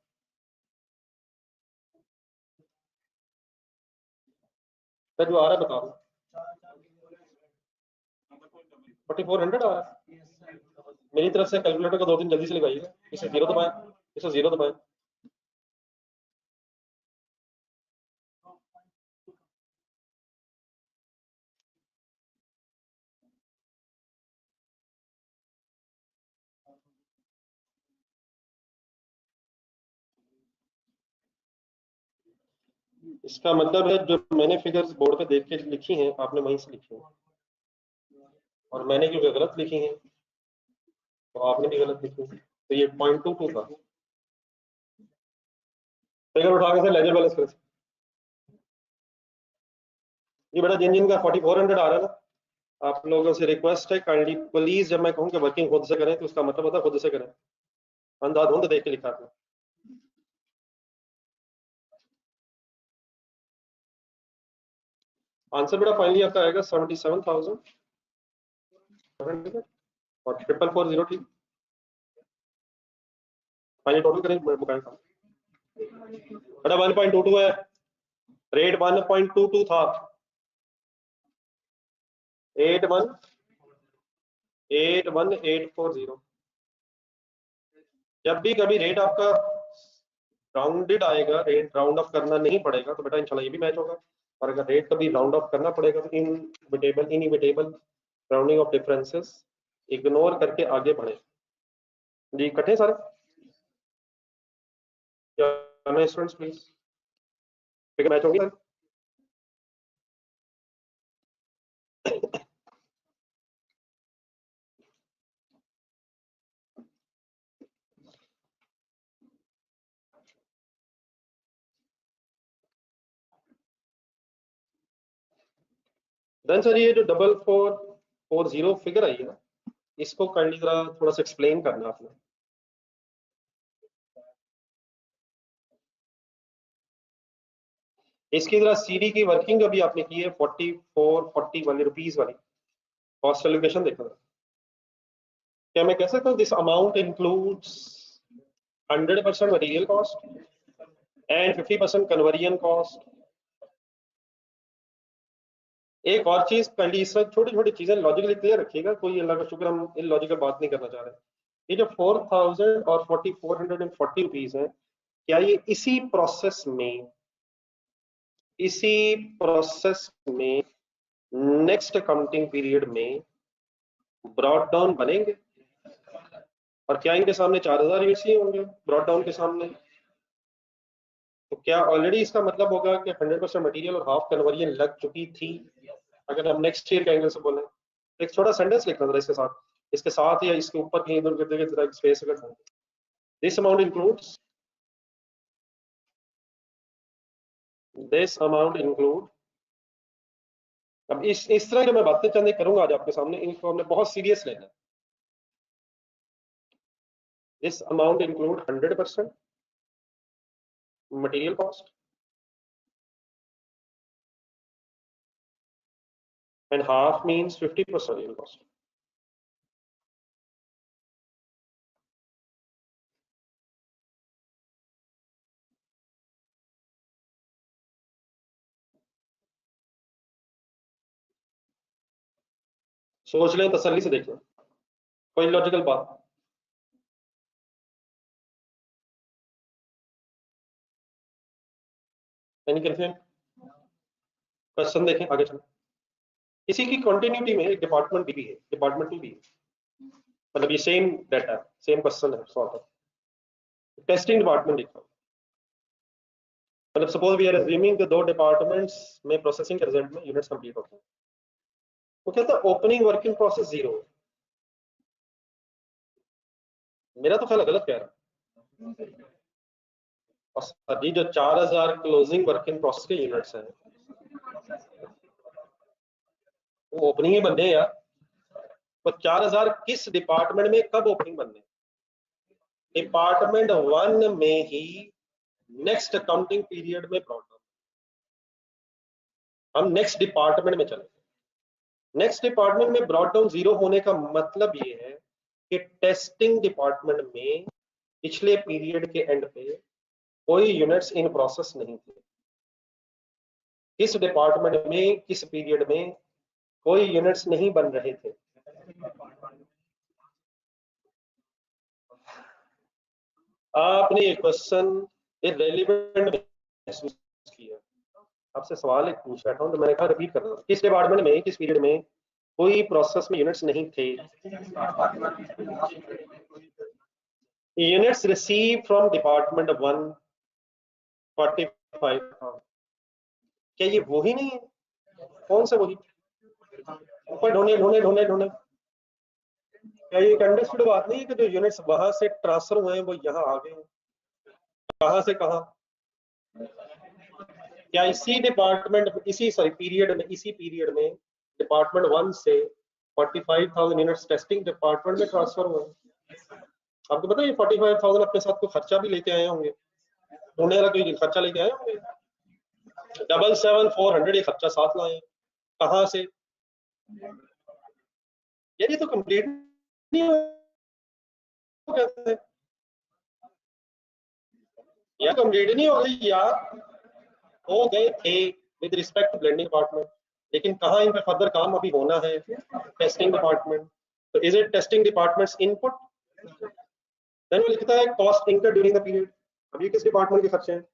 तो जो आ रहा है बता दो, 4400 आ रहा है। मेरी तरफ से कैलकुलेटर को 2 दिन जल्दी से लगाइएगा, इसे जीरो दबाएं, इसे जीरो दबाएं। इसका मतलब है जो मैंने फिगर्स बोर्ड पे देख के लिखी हैं आपने वहीं से लिखी हैं, और मैंने क्योंकि गलत लिखी हैं तो आपने भी गलत लिखी है। तो ये 0.22 था। फिगर उठा के लेजर बैलेंस कर। ये बेटा जिन जिन का 4400 आ रहा है ना, आप लोगों से रिक्वेस्ट है काइंडली प्लीज, जब मैं कहूँ कि वर्किंग खुद से करें तो उसका मतलब होता है खुद से करें, अंधाधुंध देख के लिखा था। आंसर बेटा फाइनली आपका आएगा 77,000 और 4440 ठीक। फाइनली टोटल करें बेटा 1.22 है, रेट 1.22 था, 8181840। जब भी कभी रेट आपका राउंडेड आएगा, रेट राउंड ऑफ करना नहीं पड़ेगा तो बेटा इंशाल्लाह ये भी मैच होगा। और अगर रेट कभी राउंड ऑफ करना पड़ेगा तो inevitable rounding off differences ignore करके आगे बढ़े। जी कटे सारे स्टूडेंट्स प्लीज, फिगर मैच होगी। देन सर ये जो 4440 फिगर आई है ना, इसको काइंडली जरा थोड़ा सा एक्सप्लेन करना आपने। इसकी जरा सीडी की वर्किंग अभी आपने की है 4440 वाली रुपीस वाली कॉस्ट एलोकेशन देखो। क्या मैं कह सकता हूँ this amount includes 100% material cost and 50% conversion cost. एक और चीज काइंडली इस वक्त छोटी छोटी चीजें लॉजिकली क्लियर रखिएगा, कोई अल्लाह का शुक्र हम इलॉजिकल बात नहीं करना चाह रहे। ये जो 4000 और 4440 रुपीस है, क्या ये इसी प्रोसेस में नेक्स्ट अकाउंटिंग पीरियड में ब्रॉड डाउन बनेंगे? और क्या इनके सामने 4000 यूनिट्स ही होंगे ब्रॉड डाउन के सामने? तो क्या ऑलरेडी इसका मतलब होगा कि 100% मटेरियल और हाफ कन्वर्जन लग चुकी थी, अगर हम नेक्स्ट ईयर के एंगल से बोलें? एक छोटा सेंटेंस लिखना जरा इसके साथ या इसके ऊपर कहीं इधर उधर जरा स्पेस अगर this amount includes, this amount include. अब इस तरह की मैं बातें चंद करूंगा आज आपके सामने, इनको हमने बहुत सीरियस लेना है। This amount include 100% material cost and half means 50% material cost. सोच लें, तसल्ली से देख लें, कोई लॉजिकल बात। Any confusion? क्वेश्चन देखें, आगे चलें। इसी की कंटिन्यूटी में एक डिपार्टमेंट भी है, डिपार्टमेंट टू भी है, मतलब ये सेम डाटा सेम क्वेश्चन है सॉर्ट ऑफ। टेस्टिंग डिपार्टमेंट लिखा, मतलब सपोज वी आर अज्यूमिंग कि 2 डिपार्टमेंट्स में प्रोसेसिंग के रिजल्ट में यूनिट्स कंप्लीट होते हैं, वो कहता है ओपनिंग वर्किंग प्रोसेस 0। मेरा तो ख्याल गलत कह रहा है। और सभी जो 4000 क्लोजिंग वर्किंग प्रोसेस के यूनिट्स हैं वो ओपनिंग ही बनने यार। तो 4000 किस डिपार्टमेंट में कब ओपनिंग बनने? डिपार्टमेंट 1 में ही नेक्स्ट अकाउंटिंग पीरियड में प्रॉब्लम। हम नेक्स्ट डिपार्टमेंट में चले, नेक्स्ट डिपार्टमेंट में ब्रॉड डाउन 0 होने का मतलब ये है कि टेस्टिंग डिपार्टमेंट में पिछले पीरियड के एंड पे कोई यूनिट्स इन प्रोसेस नहीं थे। किस डिपार्टमेंट में किस पीरियड में कोई यूनिट्स नहीं बन रहे थे? आपने ये क्वेश्चन इररिलेवेंट महसूस किया, आपसे सवाल एक पूछ रहा हूं तो मैंने कहा रिपीट कर रहा हूं, किस डिपार्टमेंट में किस पीरियड में कोई प्रोसेस में यूनिट्स नहीं थे? यूनिट्स रिसीव फ्रॉम डिपार्टमेंट 1 45 था। क्या ये वही नहीं है? कौन सा वही? ऊपर ढूंढे ढूंढे ढूंढे ढूंढे क्या ये अंडरस्टूड बात नहीं है कि जो यूनिट्स वहां से ट्रांसफर हुए हैं वो यहाँ आ गए हैं? कहाँ से कहाँ? क्या इसी डिपार्टमेंट इसी पीरियड में डिपार्टमेंट 1 से 45,000 यूनिट्स टेस्टिंग डिपार्टमेंट में ट्रांसफर हुए हैं? आपको पता है ये 45,000 अपने साथ कोई खर्चा भी लेके आए होंगे, ढूंढने वाला कोई खर्चा लेके आए होंगे। 77,400 ये खर्चा साथ लाए, कहाँ से? यार ये तो कंप्लीट नहीं हो गए, यार कंप्लीट नहीं हो गई यार, हो गए थे with respect to blending department, लेकिन कहाँ इन पे फर्दर काम अभी होना है? Testing department. तो is it testing department's input? Then वो लिखता है cost incur during the period. अभी किस डिपार्टमेंट के खर्चे हैं?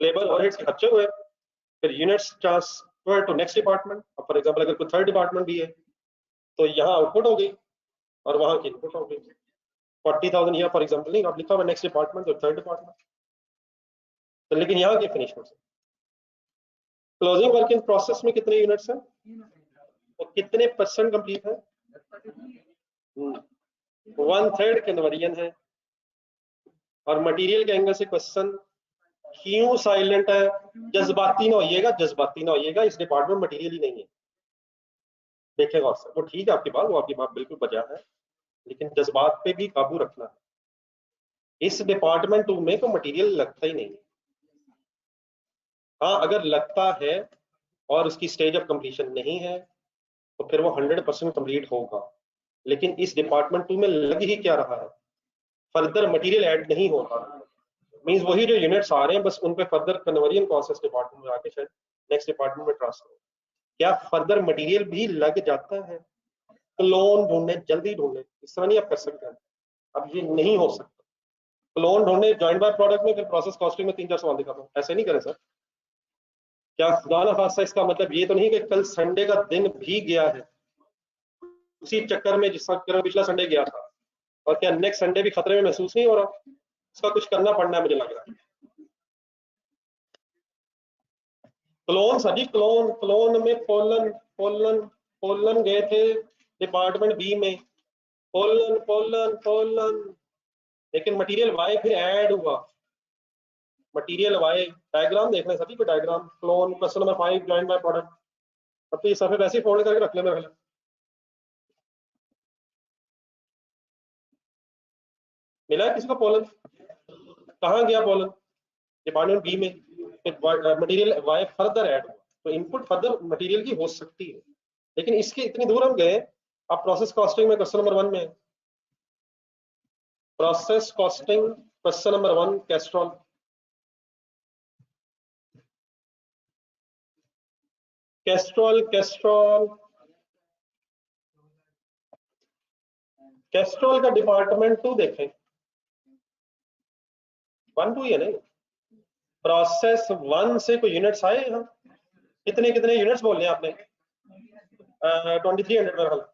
लेबर ओवरहेड्स के खर्चे हुए, फिर units transfer to next department. अब फॉर एग्जांपल अगर कोई थर्ड डिपार्टमेंट भी है तो यहाँ आउटपुट हो गई और वहाँ की इनपुट हो गई। 40,000 यहाँ फॉर एग्जांपल नहीं, आप लिखा हुआ नेक्स्ट डिपार्टमेंट तो थर्ड डिपार्टमेंट, तो लेकिन यहाँ की फिनिश में क्लोजिंग वर्क इन प्रोसेस में कितने यूनिट्स हैं और कितने परसेंट कंप्लीट है? 1/3 कन्वर्जन है। और मटेरियल के एंगल से क्वेश्चन क्यों साइलेंट है? जज्बाती ना होइएगा, जज्बाती ना होइएगा, इस डिपार्टमेंट मटेरियल ही नहीं है। देखेगा उससे, वो ठीक है आपकी बात, वो आपकी बात बिल्कुल बजा है, लेकिन जज्बात पे भी काबू रखना है। इस डिपार्टमेंट 2 में तो मटेरियल लगता ही नहीं है। हाँ अगर लगता है और उसकी स्टेज ऑफ कंप्लीशन नहीं है तो फिर वो 100% कंप्लीट होगा, लेकिन इस डिपार्टमेंट 2 में लग ही क्या रहा है? फर्दर मटेरियल ऐड नहीं हो रहा, मींस वही जो यूनिट्स आ रहे हैं बस उन पे फर्दर कन्वर्जन प्रोसेस डिपार्टमेंट में आके शायद नेक्स्ट डिपार्टमेंट में ट्रांसफर। क्या फर्दर मटेरियल भी लग जाता है? क्लोन ढूंढने, जल्दी ढूंढने, इस तरह नहीं आप कर सकते हैं, अब ये नहीं हो सकता। क्लोन ढूंढने जॉइंट बाय प्रोडक्ट में, फिर प्रोसेस कॉस्टिंग में 3-4 सवाल दिखाता हूँ, ऐसे नहीं करें सर। क्या खुदा ना खास्ता इसका मतलब ये तो नहीं कि कल संडे का दिन भी गया है उसी चक्कर में जिस चक्कर में पिछला संडे गया था, और क्या नेक्स्ट संडे भी खतरे में महसूस नहीं हो रहा? इसका कुछ करना पड़ना है मुझे लग रहा है। क्लोन सभी क्लोन क्लोन में पोलन पोलन पोलन गए थे डिपार्टमेंट बी में, पोलन पोलन पोलन, लेकिन मटेरियल वाई फिर ऐड हुआ। मटेरियल वाई डायग्राम देखना है सभी को, diagram clone question number 5 join by product. अब तो ये सफे वैसे ही फोल्ड करके रख ले मेरे, मिला है किसी को पोलन? कहाँ गया पोलन? डिपार्टमेंट बी में, मटेरियल वाई फर्दर ऐड हुआ, तो इनपुट फर्दर मटेरियल की हो सकती है, लेकिन इसके इतनी दूर हम गए। अब प्रोसेस कॉस्टिंग में क्वेश्चन नंबर 1 में, process costing question number 1 Castrol. Castrol Castrol Castrol का डिपार्टमेंट 2 देखें, 1-2 ही है नहीं। प्रोसेस 1 से कोई यूनिट्स आए हम, कितने कितने यूनिट्स बोल रहे हैं आपने? 2300 में।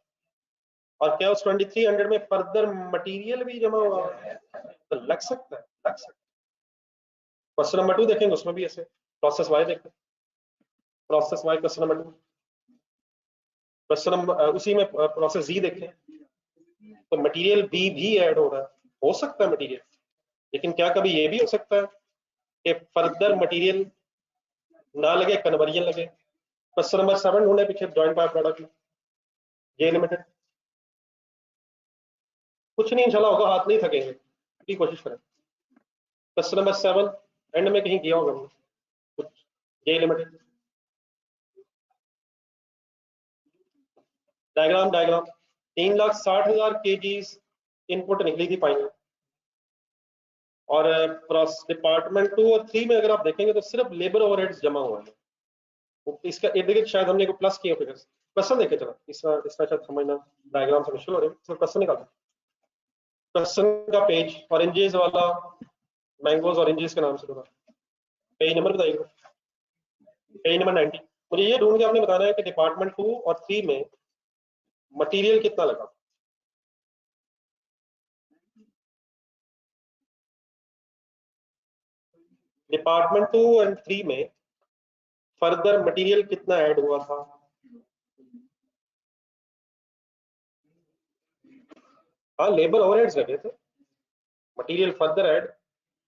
और क्या उस 2300 में फर्दर मटेरियल भी जमा हुआ तो लग सकता है, लग सकता है। क्वेश्चन नंबर 2 देखेंगे उसमें भी ऐसे, प्रोसेस वाई देखें, process Y question number 2, question number उसी में प्रोसेस जी देखें, तो मटेरियल बी भी ऐड हो रहा है, हो सकता है मटेरियल, लेकिन क्या कभी ये भी हो सकता है कि फर्दर मटेरियल ना लगे, कन्वर्जन लगे? क्वेश्चन नंबर 7 ढूंढे पीछे जॉइंट बाय प्रोडक्ट में, जे लिमिटेड। कुछ नहीं इंशाल्लाह होगा, हाथ नहीं थकेंगे, की कोशिश करें। क्वेश्चन नंबर 7 एंड में कहीं किया होगा कुछ, J limited. Diagram diagram 3,60,000 kgs input निकली थी फाइनल, और डिपार्टमेंट 2 और 3 में अगर आप देखेंगे तो सिर्फ लेबर ओवरहेड्स जमा हुआ है। तो इसका इर्द गिर्द शायद हमने को प्लस किया फिगर्स। क्वेश्चन देखे चलो, इसका शायद समझना डायग्राम से मुश्किल हो रही है, क्वेश्चन निकालो। क्वेश्चन का पेज ऑरेंजेस वाला, मैंगोज ऑरेंजेस के नाम से होगा, पेज नंबर बताइए, पेज नंबर 90। मुझे ये ढूंढ के आपने बताना है कि डिपार्टमेंट 2 और 3 में मटेरियल कितना लगा। डिपार्टमेंट 2 एंड 3 में फर्दर मटेरियल कितना ऐड हुआ था? हाँ लेबर ओवरहेड्स लगे थे, मटेरियल फर्दर ऐड,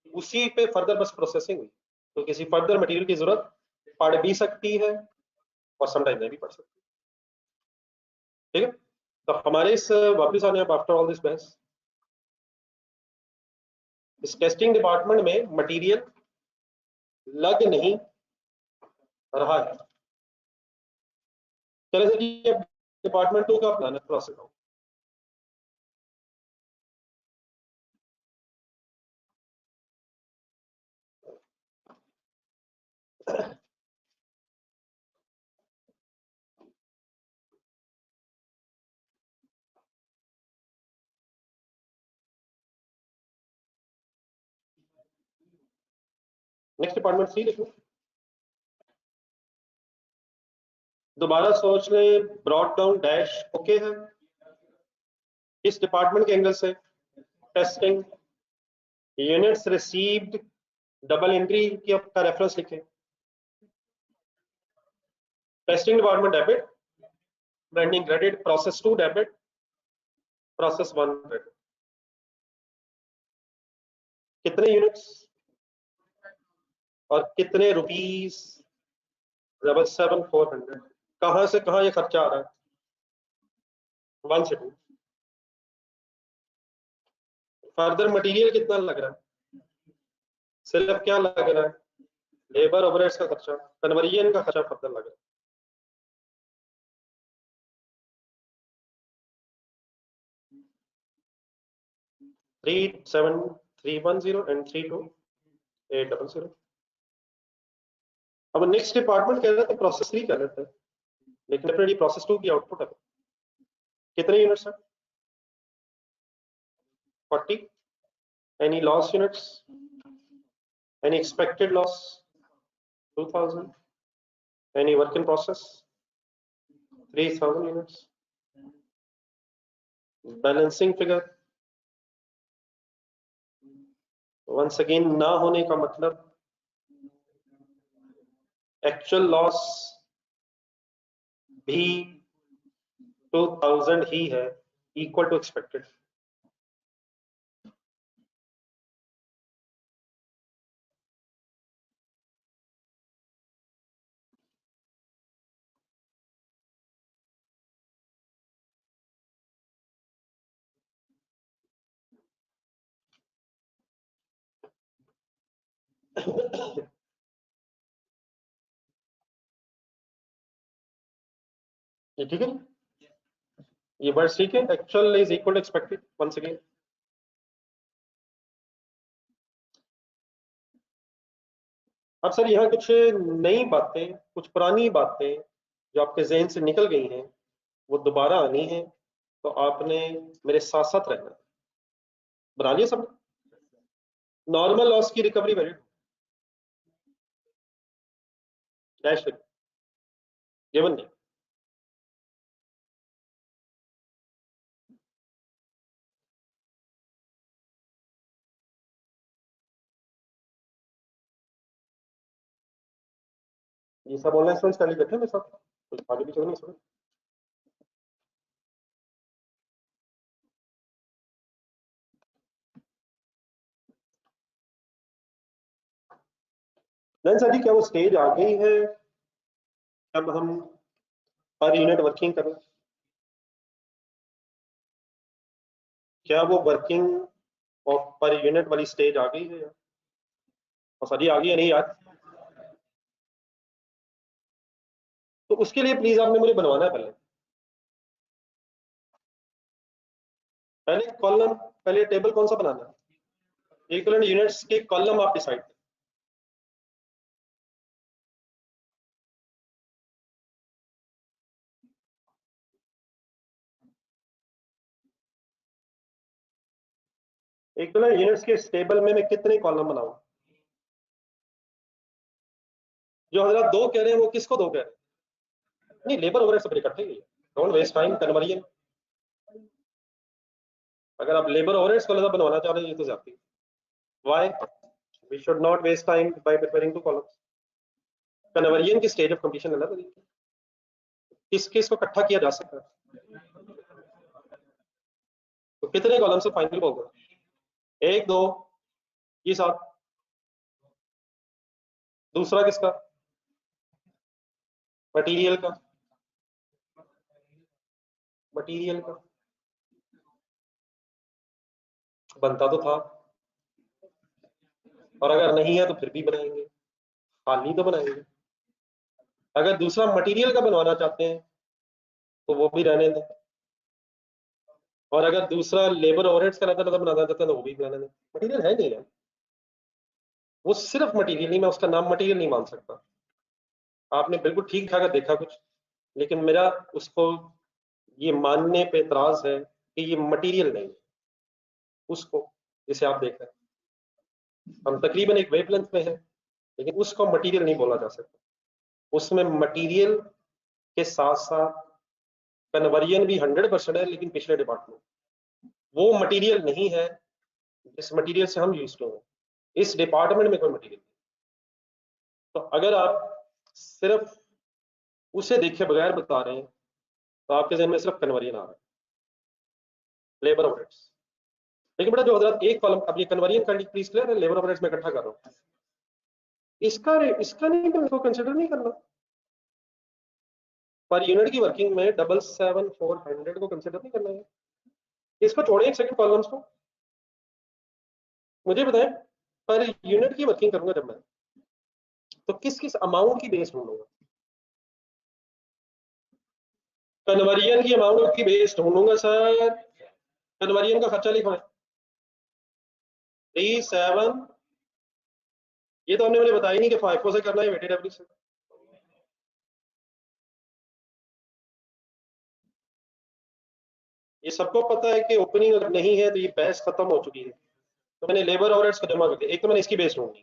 उसी पे फर्दर बस प्रोसेसिंग हुई, तो किसी फर्दर मटेरियल की जरूरत पड़ भी सकती है और समटाइम नहीं भी पड़ सकती। ठीक है, तो हमारे इस वापस आने अब आफ्टर ऑल दिस बहस, इस टेस्टिंग डिपार्टमेंट में मटेरियल लग नहीं रहा है। चलो सर ये डिपार्टमेंट 2 का प्लान है प्रोसेस हो। नेक्स्ट डिपार्टमेंट सी लिखो, दोबारा सोच ले, ब्रॉड डाउन डैश ओके है। इस डिपार्टमेंट के एंगल से testing units received double entry का रेफरेंस लिखें। Testing department debit, branding credit, process 2 debit, process 1 credit. कितने यूनिट्स और कितने रुपीस? 7,400। कहां से कहां ये खर्चा आ रहा है? 1 से 2। फर्दर मटेरियल कितना लग रहा है? सिर्फ क्या लग रहा है? लेबर ओवरहेड्स का खर्चा, कन्वर्जन का खर्चा फर्दर लग रहा है। 37310 एंड 32800। अब नेक्स्ट डिपार्टमेंट कह रहे थे प्रोसेस 3 कर रहे थे, लेकिन डेफिनेटली प्रोसेस 2 की आउटपुट है। कितने यूनिट्स है? 40। Any loss units? Any expected loss? 2000। Any work in process? 3000 units. Balancing figure once again ना होने का मतलब एक्चुअल लॉस भी 2000 ही है, इक्वल टू एक्सपेक्टेड। ये ठीक है, ये वर्ड ठीक है, actual is equal to expected once again. अब सर यहाँ कुछ नई बातें, कुछ पुरानी बातें जो आपके जहन से निकल गई हैं वो दोबारा आनी है, तो आपने मेरे साथ साथ रहना। बना लिया सब? नॉर्मल लॉस की रिकवरी वैल्यू डैश गिवन नहीं। ये सब ऑनलाइन स्टूडेंट्स पहले बैठे मेरे साथ, कुछ आगे पीछे नहीं सुने। नहीं सर जी, क्या वो स्टेज आ गई है अब हम पर यूनिट वर्किंग करें? क्या वो वर्किंग ऑफ पर यूनिट वाली स्टेज आ गई है? और सर जी आ गई है नहीं यार? तो उसके लिए प्लीज आपने मुझे बनवाना है पहले, पहले कॉलम, पहले टेबल कौन सा बनाना है, इक्विवेलेंट यूनिट्स के कॉलम आप डिसाइड करें। इक्विवेलेंट यूनिट्स के इस टेबल में मैं कितने कॉलम बनाऊं? जो हजरत दो कह रहे हैं वो किसको दो कह रहे हैं? नहीं, लेबर ओवरहेड सब इकट्ठे ही है, डोंट वेस्ट टाइम कन्वर्जन। अगर आप लेबर ओवरहेड्स को अलग बनवाना चाह रहे हैं ये तो ज्यादा है। Why we should not waste time by preparing two columns. Conversion की स्टेज ऑफ कंप्लीशन अलग होगी, किस किस को इकट्ठा किया जा सकता है? तो कितने कॉलम से फाइनल होगा? 1 2 ये 7। दूसरा किसका? मटेरियल का। मटेरियल का बनता तो था, और अगर नहीं है तो फिर भी बनाएंगे, खाली तो बनाएंगे। अगर दूसरा मटेरियल का बनवाना चाहते हैं तो वो भी रहने दें, और अगर दूसरा लेबर ओवरहेड्स का रहता बनाना चाहते हैं तो वो भी रहने दें। मटेरियल है नहीं है, वो सिर्फ मटेरियल नहीं, मैं उसका नाम मटेरियल नहीं मान सकता। आपने बिल्कुल ठीक ठाक देखा कुछ, लेकिन मेरा उसको ये मानने पे एतराज है कि ये मटेरियल नहीं है उसको, जिसे आप देख रहे हैं। हम तकरीबन एक वेवलेंथ में है, लेकिन उसको मटेरियल नहीं बोला जा सकता। उसमें मटेरियल के साथ साथ कन्वर्जन भी 100% है, लेकिन पिछले डिपार्टमेंट वो मटेरियल नहीं है जिस मटेरियल से हम यूज टू हैं। इस डिपार्टमेंट में कोई मटेरियल नहीं। तो अगर आप सिर्फ उसे देखे बगैर बता रहे हैं तो आपके जहन में सिर्फ कन्वर्जन आ रहा है, लेबर ओवरहेड्स। लेकिन बेटा जो हजरत एक कॉलम, अब ये कन्वर्जन का प्लीज क्लियर है, लेबर ओवरहेड्स में इकट्ठा कर रहा हूँ, इसका नहीं, इसको कंसिडर नहीं करना। पर यूनिट की वर्किंग में 77400 को कंसिडर नहीं करना है। इसको छोड़े एक सेकंड कॉलम्स को, मुझे बताएं पर यूनिट की वर्किंग करूंगा जब मैं, तो किस किस अमाउंट की बेस ढूंढूंगा? कन्वर्जन की अमाउंट की बेस ढूंढूंगा सर। कन्वर्जन का खर्चा लिखा है 37, ये तो हमने मुझे बताया नहीं कि फाइफो से करना है वेटेड एवरेज से। ये सबको पता है कि ओपनिंग अगर नहीं है तो ये बहस खत्म हो चुकी है। तो मैंने लेबर ओवरहेड्स को जमा कर दिया। एक तो मैंने इसकी बेस ढूंढी,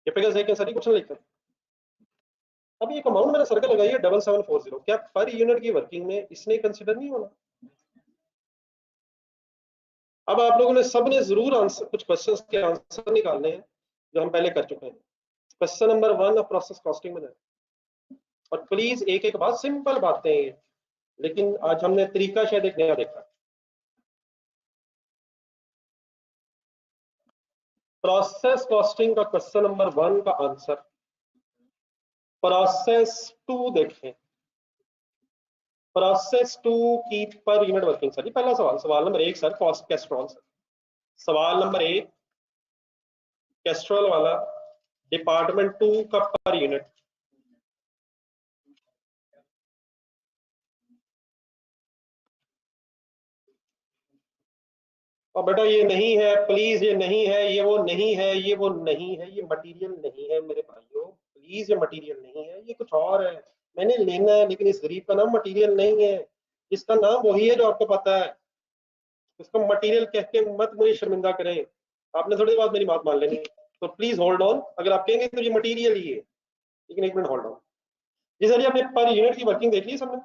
ये फिगर्स है सर, कुछ नहीं लिखा। अब एक अमाउंट मैंने सर्कल लगाई है 7740, क्या पर यूनिट की वर्किंग में इसने कंसिडर नहीं होना? अब आप लोगों ने सबने जरूर आंसर, कुछ क्वेश्चंस के आंसर निकालने हैं जो हम पहले कर चुके हैं। Question number 1 of process costing में, और प्लीज एक एक बात, सिंपल बातें हैं लेकिन आज हमने तरीका शायद एक नया देखा। प्रोसेस कॉस्टिंग का क्वेश्चन नंबर 1 का आंसर, प्रोसेस 2 देखें। प्रोसेस 2 की पर यूनिट वर्किंग सर, पहला सवाल, सवाल number 1 sir, cost Castrol sir. सवाल नंबर 1 कैस्ट्रॉल वाला, डिपार्टमेंट 2 का पर यूनिट। और बेटा ये नहीं है प्लीज, ये नहीं है, ये वो नहीं है, ये वो नहीं है, ये मटेरियल नहीं है मेरे भाइयों, प्लीज ये मटेरियल नहीं है, ये कुछ और है। मैंने लेना है, लेकिन इस गरीब का नाम मटेरियल नहीं है। इसका नाम वही है जो आपको पता है। उसको मटेरियल कह के मत मुझे शर्मिंदा करें। आपने थोड़ी बात मेरी बात मान लेनी, तो प्लीज होल्ड ऑन। अगर आप कहेंगे तो ये मटेरियल ही है, लेकिन एक मिनट होल्ड ऑन। जी सर, आपने पर यूनिट की वर्किंग देख ली सबने?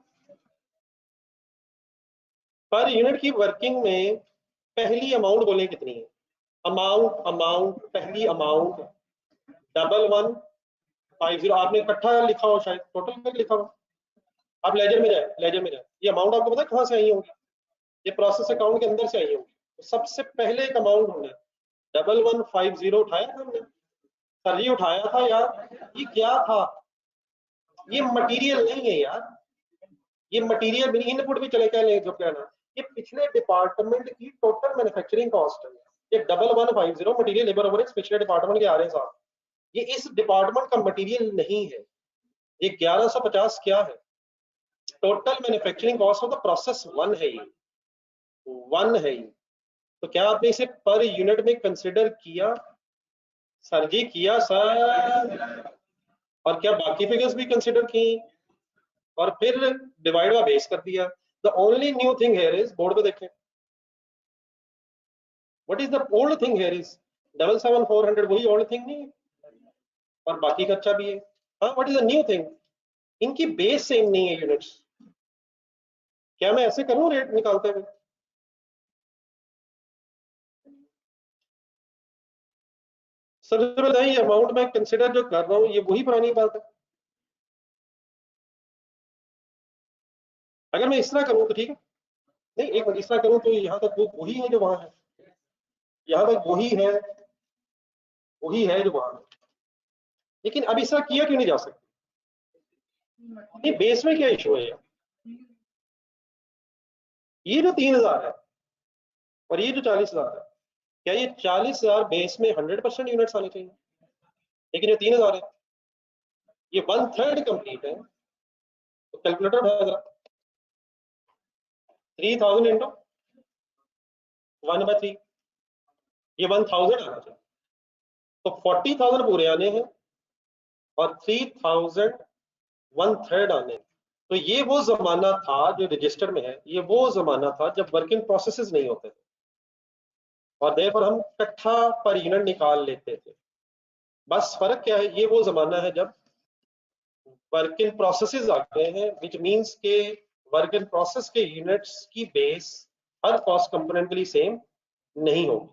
पर यूनिट की वर्किंग में पहली अमाउंट बोले कितनी है? अमाउंट, अमाउंट, पहली अमाउंट 1150। आपने इकट्ठा लिखा हो, शायद टोटल में लिखा हो। आप लेजर में जाए, लेजर में जाए, ये अमाउंट आपको पता है कहाँ से आई होगी? ये प्रोसेस अकाउंट के अंदर से आई होगी। तो सबसे पहले एक अमाउंट होना है 1150। उठाया था हमने सर, ये उठाया था यार। ये क्या था? ये मटेरियल नहीं है यार, ये मटेरियल भी इनपुट भी चले क्या जो कहना, ये पिछले डिपार्टमेंट की टोटल मैन्युफैक्चरिंग कॉस्ट है। ये 1150 मटेरियल लेबर ओवरहेड्स पिछले डिपार्टमेंट के आ रहे हैं साहब। ये इस डिपार्टमेंट का मटेरियल नहीं है। ये 1150 क्या है? Total manufacturing cost of the process 1 है ये, 1 है ये। तो क्या आपने इसे पर यूनिट में कंसिडर किया? सर जी किया सर। और क्या बाकी फिगर्स भी कंसिडर की? और फिर डिवाइड बाय बेस कर दिया। The only new thing here is, board पे देखें, what is the old thing here is 77400, वही ओल्ड थिंग नहीं है, और बाकी खर्चा भी है। हाँ, what is the new thing? इनकी बेस सेम नहीं है यूनिट्स। क्या मैं ऐसे करूं रेट निकालते हुए? सबसे पहले ये अमाउंट मैं कंसिडर जो कर रहा हूँ ये वही पुरानी बात है। अगर मैं इस तरह करूं तो ठीक है, नहीं, एक मिनट, इस तरह करूं तो यहाँ तक वो वही है जो वहां है, यहाँ तक वही है जो वहां है, लेकिन अब इस तरह किया क्यों नहीं जा सकता? नहीं, बेस में क्या इशू है यार? ये जो 3000 है और ये जो 40,000 है, क्या ये 40,000 बेस में 100% यूनिट्स आने चाहिए? लेकिन ये 3000 है, ये 1/3 कंप्लीट है। तो कैलकुलेटर उठाया जरा, 3000 इंटू 1/3, ये 1000 आना चाहिए। तो 40,000 पूरे आने हैं और 3000 1/3 आने हैं। तो ये वो जमाना था जो रजिस्टर में है, ये वो जमाना था जब वर्किंग प्रोसेसेस नहीं होते थे और देर पर हम इकट्ठा पर यूनिट निकाल लेते थे। बस फर्क क्या है, ये वो जमाना है जब वर्क इन प्रोसेसेस आ गए हैं, विच मींस के वर्क इन प्रोसेस के यूनिट्स की बेस हर कॉस्ट कंपोनेंट के लिए सेम नहीं होगी।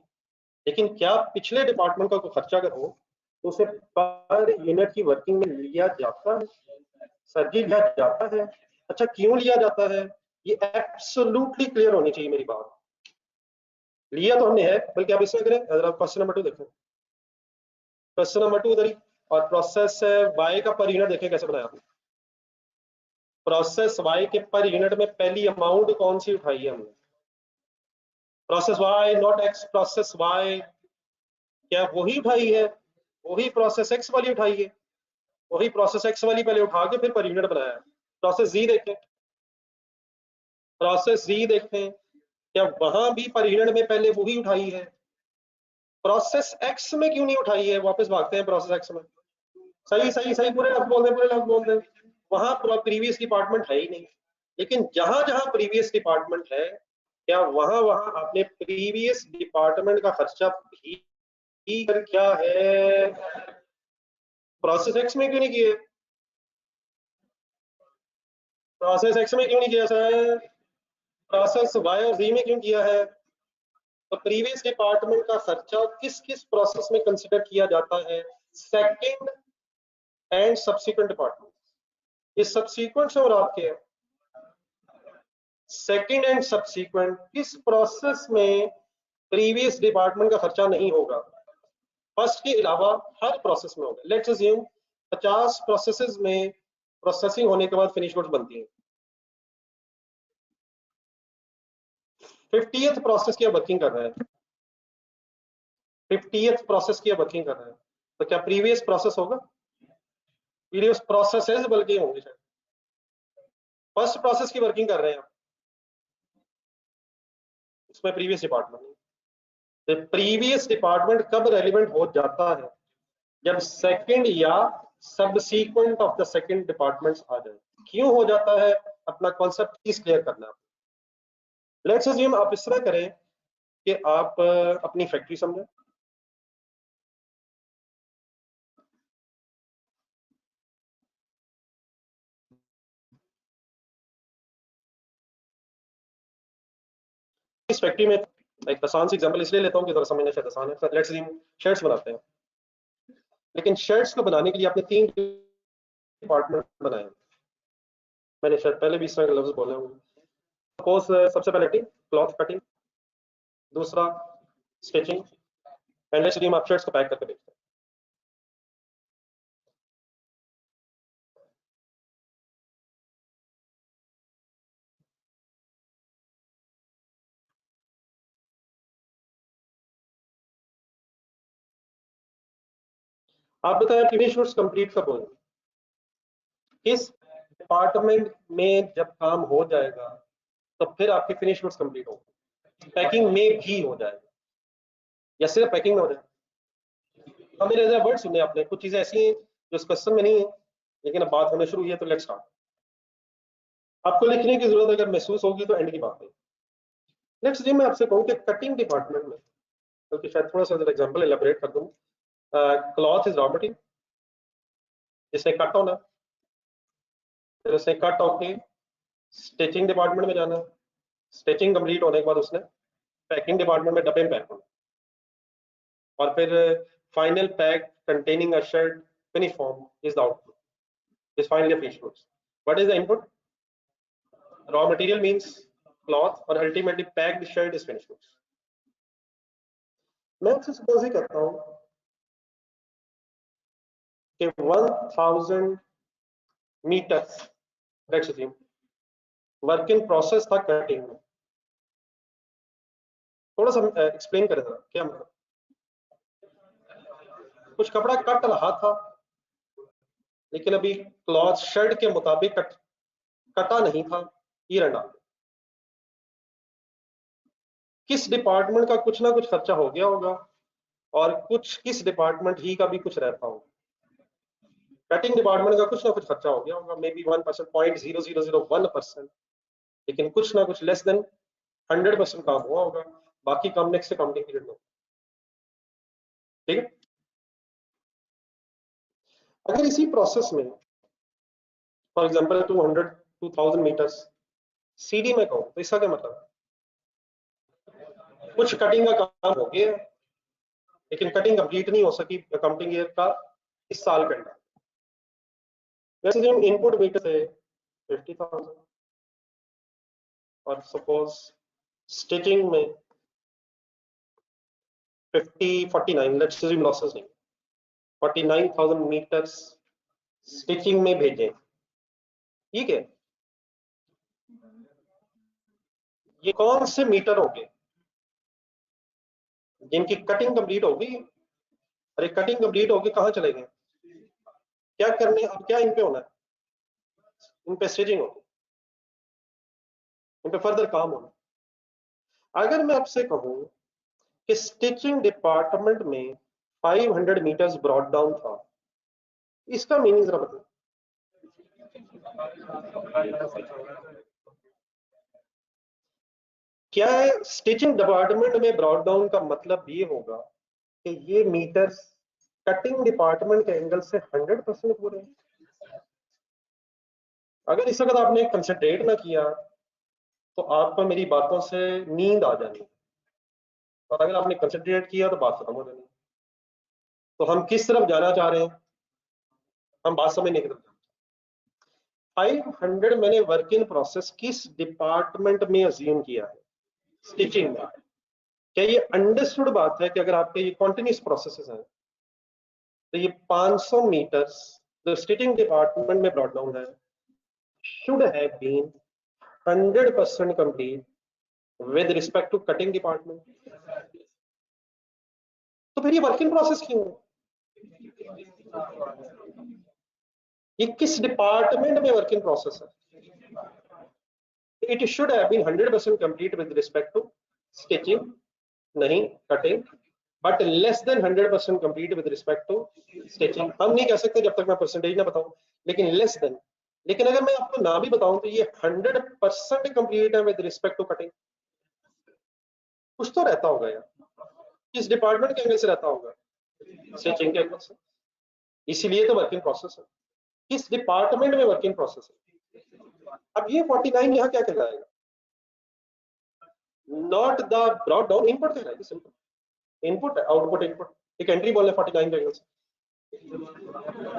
लेकिन क्या पिछले डिपार्टमेंट का कोई खर्चा अगर हो तो उसे पर यूनिट की वर्किंग में लिया जाता है? सर जी, लिया जाता है। अच्छा, क्यों लिया जाता है? ये एब्सोल्युटली क्लियर होनी चाहिए मेरी बात। लिया तो हमने है, बल्कि आप इसमें करें, अगर आप क्वेश्चन नंबर 2 देखें, क्वेश्चन नंबर 2 इधर ही, और प्रोसेस वाई का पर यूनिट देखें कैसे बनाया आपने। प्रोसेस वाई के पर यूनिट में पहली अमाउंट कौन सी उठाई है हमने? Process Y not X, process Y क्या वही उठाई है? वही प्रोसेस एक्स वाली उठाई है, वही प्रोसेस एक्स वाली पहले उठा के फिर पर यूनिट बनाया है। प्रोसेस जी देखें, प्रोसेस जी देखें, क्या वहां भी पर यूनिट में पहले वही उठाई है? प्रोसेस एक्स में क्यों नहीं उठाई है? वापस भागते हैं प्रोसेस एक्स में। सही सही सही, पूरे लफ्ज बोल दें, पूरे लफ्ज बोल दें। वहां प्रीवियस डिपार्टमेंट है ही नहीं। लेकिन जहां जहां प्रीवियस डिपार्टमेंट है, क्या वहां वहां आपने प्रीवियस डिपार्टमेंट का खर्चा भी क्या है? प्रोसेस एक्स में क्यों नहीं किए? प्रोसेस एक्स में क्यों नहीं किया सर? प्रोसेस वाई और जी में क्यों किया है? तो प्रीवियस डिपार्टमेंट का खर्चा किस किस प्रोसेस में कंसिडर किया जाता है? Second and subsequent department. ये सब्सिक्वेंट और आपके सेकंड एंड सब्सिक्वेंट किस प्रोसेस में प्रीवियस डिपार्टमेंट का खर्चा नहीं होगा? फर्स्ट के अलावा हर प्रोसेस में होगा। लेट्स अज्यूम 50 प्रोसेसेस में प्रोसेसिंग होने के बाद फिनिश गुड्स बनती है। 50th प्रोसेस की वर्किंग कर रहे हैं, 50th प्रोसेस की वर्किंग कर रहे हैं, तो क्या प्रीवियस प्रोसेस होगा? प्रीवियस प्रोसेसेस बल्कि होंगे शायद। फर्स्ट प्रोसेस की वर्किंग कर रहे हैं, उसमें प्रीवियस डिपार्टमेंट नहीं। तो प्रीवियस डिपार्टमेंट कब रेलिवेंट हो जाता है? जब सेकंड या subsequent of the second departments आ जाए। क्यों हो जाता है? अपना कॉन्सेप्ट प्लीज क्लियर करना। लेट्स अज्यूम आप इस तरह करें कि आप अपनी फैक्ट्री समझें, इस फैक्ट्री में एक आसान सी एग्जांपल इसलिए लेता हूं कि जरा समझना शायद आसान है। लेट्स अज्यूम शर्ट्स बनाते हैं, लेकिन शर्ट्स को बनाने के लिए आपने 3 डिपार्टमेंट बनाए। मैंने शायद पहले भी इस तरह के लफ्ज बोले होंगे। सपोज सबसे पहले कटिंग, क्लॉथ कटिंग, दूसरा स्टिचिंग, एंड लेट्स अज्यूम आप शर्ट्स को पैक करके बेचते हैं। आप बताएं फिनिश गुड्स कंप्लीट कब होंगे? किस डिपार्टमेंट में जब काम हो जाएगा तो फिर आपकी फिनिश गुड्स कंप्लीट होगी? पैकिंग में भी हो जाएगा या सिर्फ पैकिंग में हो जाएगा? अब मेरे वर्ड सुनने आपने, कुछ चीजें ऐसी हैं जो इस क्वेश्चन में नहीं है, लेकिन अब बात होने शुरू हुई है तो लेट्स स्टार्ट। आपको लिखने की जरूरत अगर महसूस होगी तो एंड की बात है। नेक्स्ट जी मैं आपसे कहूँ कि कटिंग डिपार्टमेंट में, क्योंकि शायद थोड़ा सा एग्जांपल एलाबोरेट कर दूं। क्लॉथ इज रॉ मटेरियल, जिसने कट होना, फिर उसने कट होके स्टिचिंग डिपार्टमेंट में जाना, स्टिचिंग कंप्लीट होने के बाद उसने पैकिंग डिपार्टमेंट में डब्बे में पैक होना, और फिर final pack containing a shirt uniform is the output, is finally a finished goods. What is the input? Raw material means cloth और ultimately pack the shirt is finished goods. मैं आपसे सपोज ही कहता हूँ कि 1000 metres let's assume work in process था कटिंग में। थोड़ा सा एक्सप्लेन करें जरा क्या मतलब। कुछ कपड़ा कट रहा था लेकिन अभी क्लॉथ शर्ट के मुताबिक कटा नहीं था, ये रंडा। किस डिपार्टमेंट का कुछ ना कुछ खर्चा हो गया होगा और किस डिपार्टमेंट ही का भी कुछ रहता होगा। कटिंग डिपार्टमेंट का कुछ ना कुछ खर्चा हो गया होगा, मे बी 1%, 0.0001%, लेकिन कुछ ना कुछ लेस देन 100% काम हुआ होगा, बाकी काम नेक्स्ट अकाउंटिंग पीरियड में। ठीक है। अगर इसी प्रोसेस में फॉर एग्जांपल 2000 मीटर्स सीडी में कहूं तो इसका क्या मतलब, कुछ कटिंग का काम हो गया लेकिन कटिंग कंप्लीट नहीं हो सकी अकाउंटिंग ईयर का इस साल का। वैसे हम इनपुट मीटर से 50,000 और सपोज स्टिचिंग में 49 लेट्स अज्यूम लॉसेस नहीं, 49,000 मीटर्स स्टिचिंग में भेजें। ठीक है, ये कौन से मीटर होंगे जिनकी कटिंग कंप्लीट होगी? अरे कटिंग कंप्लीट होगी कहां चले गए, क्या करने, अब क्या इन पे होना है, इन पे स्टिचिंग होगी, इन पे फर्दर काम होना। अगर मैं आपसे कहूं कि स्टिचिंग डिपार्टमेंट में 500 मीटर्स ब्रॉड डाउन था, इसका मीनिंग जरा बताओ। क्या स्टिचिंग डिपार्टमेंट में ब्रॉड डाउन का मतलब ये होगा कि ये मीटर्स कटिंग डिपार्टमेंट के एंगल से 100% पूरे हैं? अगर इस वक्त आपने कंसंट्रेट ना किया तो आपको मेरी बातों से नींद आ जानी, और अगर आपने कंसंट्रेट किया तो बात खत्म हो जानी। तो हम किस तरफ जाना चाह रहे हैं, हम बात समझने की तरफ। 500 मैंने वर्क इन प्रोसेस किस डिपार्टमेंट में अज्यूम किया है, स्टिचिंग में। क्या ये अंडरस्टूड बात है कि अगर आपके ये कॉन्टिन्यूस प्रोसेसेस हैं तो ये 500 मीटर्स जो स्टिचिंग डिपार्टमेंट में ब्रॉट डाउन है should have been 100% complete with respect to cutting department? तो फिर ये वर्क इन प्रोसेस क्यों है? ये किस डिपार्टमेंट में वर्क इन प्रोसेस है? It should have been 100% complete with respect to stitching, नहीं cutting, but less than 100% complete with respect to stitching. हम नहीं कह सकते जब तक मैं परसेंटेज ना बताऊं, लेकिन लेस देन। लेकिन अगर मैं आपको ना भी बताऊं तो ये 100% कंप्लीट है विद रिस्पेक्ट टू कटिंग। कुछ तो रहता होगा यार, किस डिपार्टमेंट के एंगल से रहता होगा, स्टिचिंग के एंगल से, इसीलिए तो वर्क इन प्रोसेस है। किस डिपार्टमेंट में वर्क इन प्रोसेस है? अब ये 49 यहाँ क्या कहलाएगा, not the brought down, input कहलाएगा, सिंपल इनपुट है, आउटपुट इनपुट। एक एंट्री बोलना 49 के एंगल से,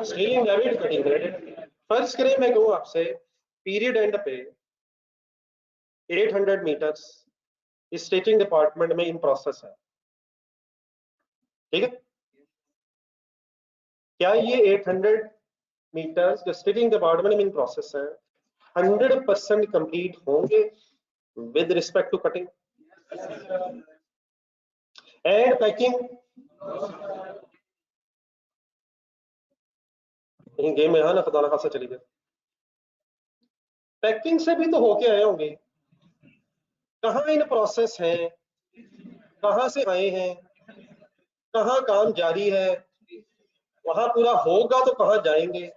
स्टीलिंग डेबिट कटिंग क्रेडिट। फर्ज करें मैं कहूं आपसे पीरियड एंड पे 800 मीटर्स स्टिचिंग डिपार्टमेंट में इन प्रोसेस है, ठीक है। क्या ये 800 मीटर्स जो स्टिचिंग डिपार्टमेंट में इन प्रोसेस है 100% कंप्लीट होंगे with respect to cutting and packing? Game में ना खुदा ना खासा चली गई, पैकिंग से भी तो होके आए होंगे। कहाँ इन प्रोसेस हैं, कहाँ से आए हैं, कहाँ काम जारी है, वहां पूरा होगा तो कहाँ जाएंगे।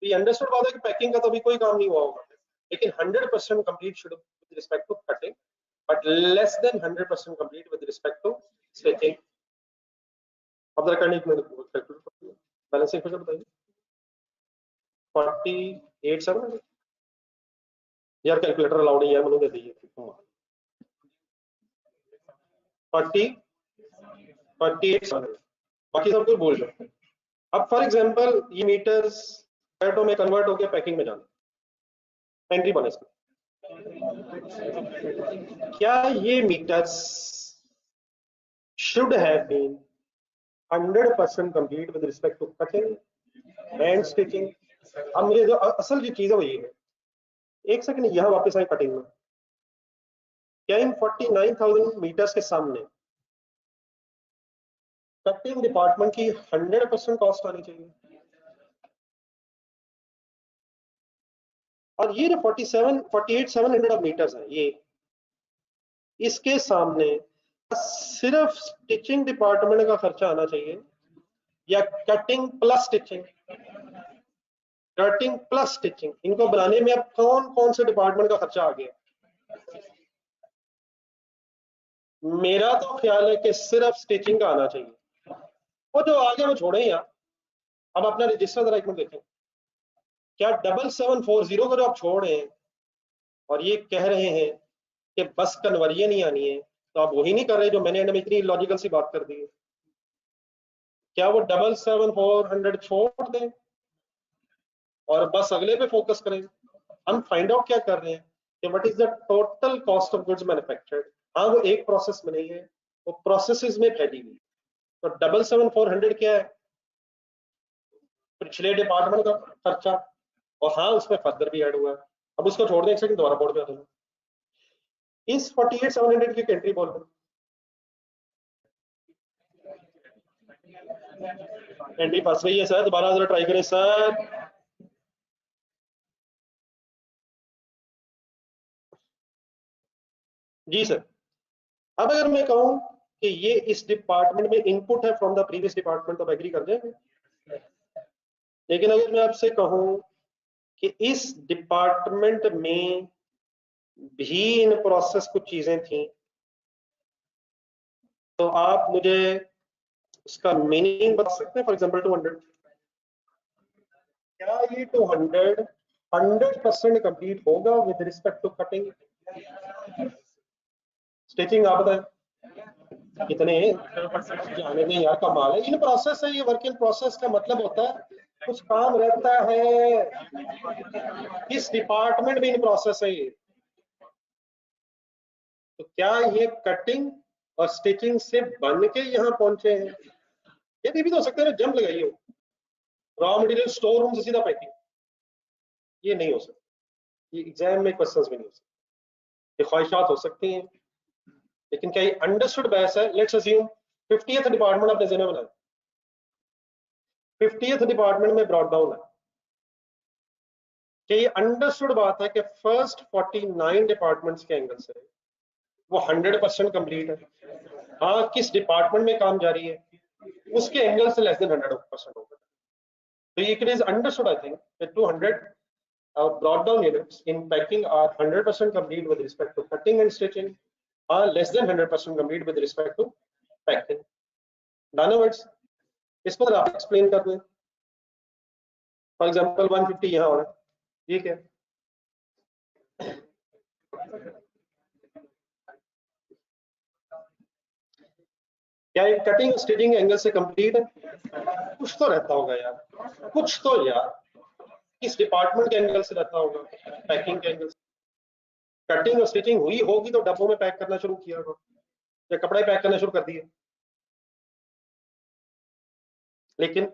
ये अंडरस्टूड बात है कि पैकिंग का तो अभी कोई काम नहीं हुआ होगा, लेकिन 100% complete should with respect to cutting, but less than 100% complete with respect to stitching. अब जरा करने की बैलेंसिंग फिगर बताइए। 48,700 यार, कैलकुलेटर अलाउड नहीं है, मैंने दे दी 48,700, बाकी सब कुछ बोल सकते हैं। अब फॉर एग्जांपल ये मीटर्स में कन्वर्ट होकर पैकिंग में जाना, एंट्री बने इसमें क्या ये metres should have been 100% complete with respect to cutting and stitching? अब मुझे जो असल जो चीज है वो ये है, एक सेकंड यहाँ वापस आए कटिंग में। क्या इन 49,000 मीटर्स के सामने कटिंग डिपार्टमेंट की 100% कॉस्ट आनी चाहिए? और ये जो 48,700 ऑफ मीटर्स है, ये इसके सामने सिर्फ स्टिचिंग डिपार्टमेंट का खर्चा आना चाहिए या cutting plus stitching? Cutting plus stitching, इनको बनाने में अब कौन कौन से डिपार्टमेंट का खर्चा आ गया? मेरा तो ख्याल है कि सिर्फ स्टिचिंग का आना चाहिए। वो जो आगे वो छोड़े यार, अब अपना रजिस्टर जरा एक मिनट देखें। क्या 7740 को जो आप छोड़ रहे हैं और ये कह रहे हैं कि बस कन्वर्जन नहीं आनी है, तो आप वही नहीं कर रहे जो मैंने एंड में इतनी लॉजिकल सी बात कर दी है। क्या वो 77,400 छोड़ दें और बस अगले पे फोकस करें? हम फाइंड आउट क्या कर रहे हैं कि what is the total cost of goods manufactured. हाँ, वो एक प्रोसेस में नहीं है, वो प्रोसेसेस में फैली हुई। तो 77,400 क्या है? पिछले डिपार्टमेंट का खर्चा, और हाँ उसमें फर्दर भी ऐड हुआ है। अब उसको छोड़ दें, एक सेकंड दोबारा बोर्ड पे आ जाना। इस 48,700 की एंट्री बोल दो, एंट्री फंस रही है सर, दोबारा जरा ट्राई करें सर। जी सर। अब अगर मैं कहूं कि ये इस डिपार्टमेंट में इनपुट है फ्रॉम द प्रीवियस डिपार्टमेंट, तो एग्री कर देंगे। लेकिन अगर मैं आपसे कहूं कि इस डिपार्टमेंट में भी इन प्रोसेस कुछ चीजें थी, तो आप मुझे इसका मीनिंग बता सकते हैं? फॉर एग्जाम्पल 200, क्या ये 200 100% कंप्लीट होगा with respect to cutting stitching? आप बताएं कितने जाने में यार, कमाल है। इन प्रोसेस है, ये वर्क इन प्रोसेस का मतलब होता है कुछ काम रहता है, इस डिपार्टमेंट में इन प्रोसेस है ये। तो क्या ये कटिंग और स्टिचिंग से बन के यहाँ पहुंचे हैं? ये भी तो हो सकता है जंप लगाई हो, रॉ मटेरियल स्टोर रूम से सीधा पैकिंग। ये नहीं हो सकता, ये एग्जाम में क्वेश्चंस भी नहीं हो सकते। ये ख्वाहिशात हो सकती हैं, लेकिन क्या ये अंडरस्टूड बहस है? लेट्स अज्यूम 50th डिपार्टमेंट अपने जिम्मे बनाए, 50th डिपार्टमेंट में ब्रॉट डाउन है। क्या ये अंडरस्टूड बात है कि फर्स्ट 49 डिपार्टमेंट्स के एंगल से वो 100% कंप्लीट है? हाँ, किस डिपार्टमेंट में काम जारी है उसके एंगल से लेस देन 100% होगा। तो ये it is understood I think that 200 brought down units in packing are 100% complete with respect to cutting and stitching, are less than 100% complete with respect to packing. In other words, इसको आप एक्सप्लेन कर दें। फॉर एग्जांपल 150 यहाँ होना, ठीक है, क्या ये कटिंग स्टिचिंग एंगल से कंप्लीट है? कुछ तो रहता होगा यार, कुछ तो यार किस डिपार्टमेंट के एंगल से रहता होगा? पैकिंग के एंगल से। कटिंग और स्टिचिंग हुई होगी तो डब्बों में पैक करना शुरू किया होगा, या कपड़े पैक करना शुरू कर दिए। लेकिन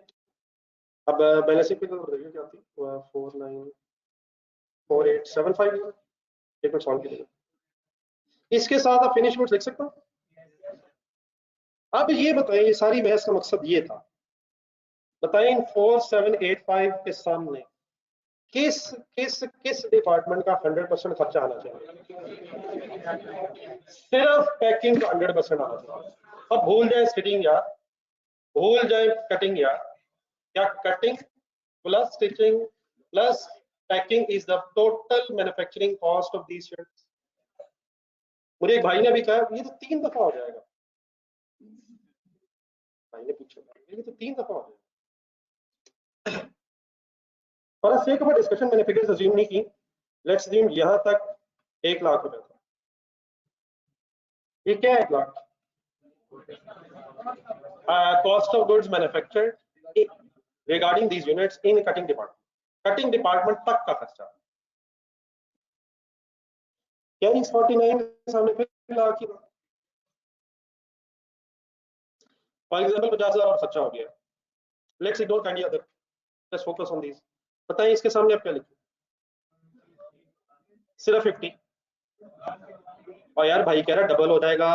अब बैलेंसिंग फिगर बताइए क्या थी? 494875, एक मिनट सॉल्व कीजिए। इसके साथ आप फिनिश गुड्स लिख सकते हो। अब ये बताइए, सारी बहस का मकसद ये था, बताएं 4785 के सामने किस किस किस डिपार्टमेंट का 100% खर्चा आना चाहिए? सिर्फ पैकिंग का 100% आना चाहिए। अब भूल जाए स्टिचिंग यार, भूल जाए कटिंग यार, क्या cutting plus stitching plus packing is the total manufacturing cost of these shirts? मुझे एक भाई ने भी कहा ये तो 3 दफा हो जाएगा। भाई ने पूछा ये तो 3 दफा हो जाएगा। फॉर सेक ऑफ डिस्कशन मैंने फिगर्स अज्यूम नहीं की। लेट्स अज्यूम यहां तक 1 लाख रुपए था। ये क्या है 1 lakh? Cost of goods manufactured regarding these units in cutting department, cutting department तक का खर्चा। क्या इस 49 के सामने फिर लाख की? फॉर एग्जाम्पल 50,000 और खर्चा हो गया। Let's ignore kindly other, let's focus on this. बताएं इसके सामने आप क्या लिखें? सिर्फ 50। और यार भाई कह रहा डबल हो जाएगा,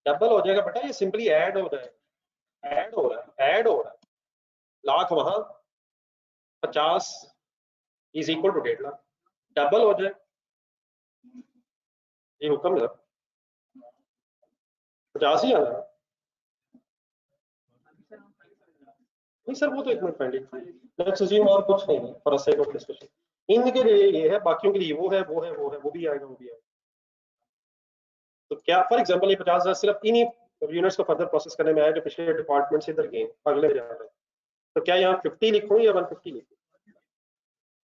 डबल हो जाएगा बेटा, ये सिंपली ऐड हो जाएगा, ऐड हो रहा है, ऐड हो रहा है। लाख वहां, 50 is equal to 1.5 lakh, double हो जाए। ये हुक्म है 50 ही आना। नहीं सर वो तो एक मिनट पेंडिंग थी, लेट्स अज्यूम और कुछ नहीं है for the sake of discussion. इनके लिए ये है, बाकियों के लिए वो है, वो है, वो है, वो भी आएगा, वो भी आएगा। तो क्या फॉर एग्जांपल ये 50,000 सिर्फ इन्हीं यूनिट्स को फर्दर प्रोसेस करने में आया जो पिछले डिपार्टमेंट से इधर गए, अगले जा रहे हैं। तो क्या यहाँ 50 लिखूं या 150 लिखूं?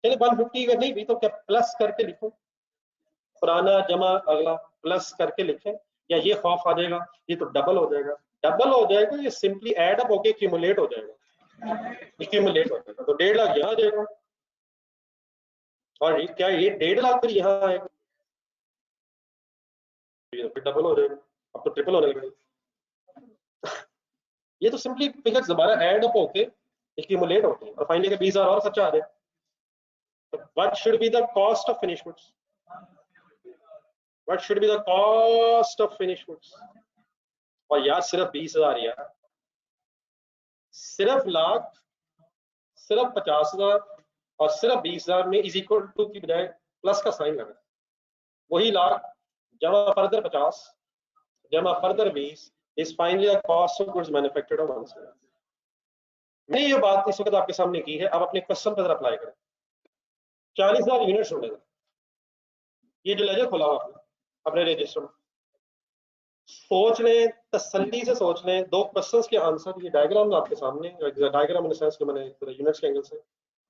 चलिए 150 अगर नहीं भी तो क्या प्लस करके लिखूं, पुराना जमा अगला प्लस करके लिखें, या ये खौफ आ जाएगा ये तो डबल हो जाएगा? डबल हो जाएगा, ये सिंपली एड अप होके एक्यूमुलेट हो जाएगा, एक्यूमुलेट हो जाएगा। तो 1.5 लाख यहाँ आ जाएगा, और क्या ये 1.5 लाख फिर यहाँ आएगा, फिर डबल हो जाएगा, अब तो ट्रिपल होने लगेगा। ये तो सिंपली फिगर्स दोबारा ऐड अप होके एक्यूमुलेट होते हैं और फाइनली 20,000 और खर्चा आ जाए। What should be the cost of finished goods? What should be the cost of finished goods? और यार सिर्फ 20,000 यार, सिर्फ लाख, सिर्फ 50,000 और सिर्फ 20,000 में इज इक्वल टू की बजाय प्लस का साइन लगा, वही लाख जमा फर्दर 50 जमा further 20 is finally the cost of goods manufactured on one side. मैंने ये बात इस वक्त आपके सामने की है, अब अपने क्वेश्चन पर अप्लाई करें। 40,000 यूनिट्स होने, ये जो लेजर खोला हुआ अपने रजिस्टर में, सोच लें, तसल्ली से सोच लें, दो क्वेश्चंस के आंसर, ये डायग्राम आपके सामने, डायग्राम इन सेंस जो मैंने यूनिट्स के एंगल से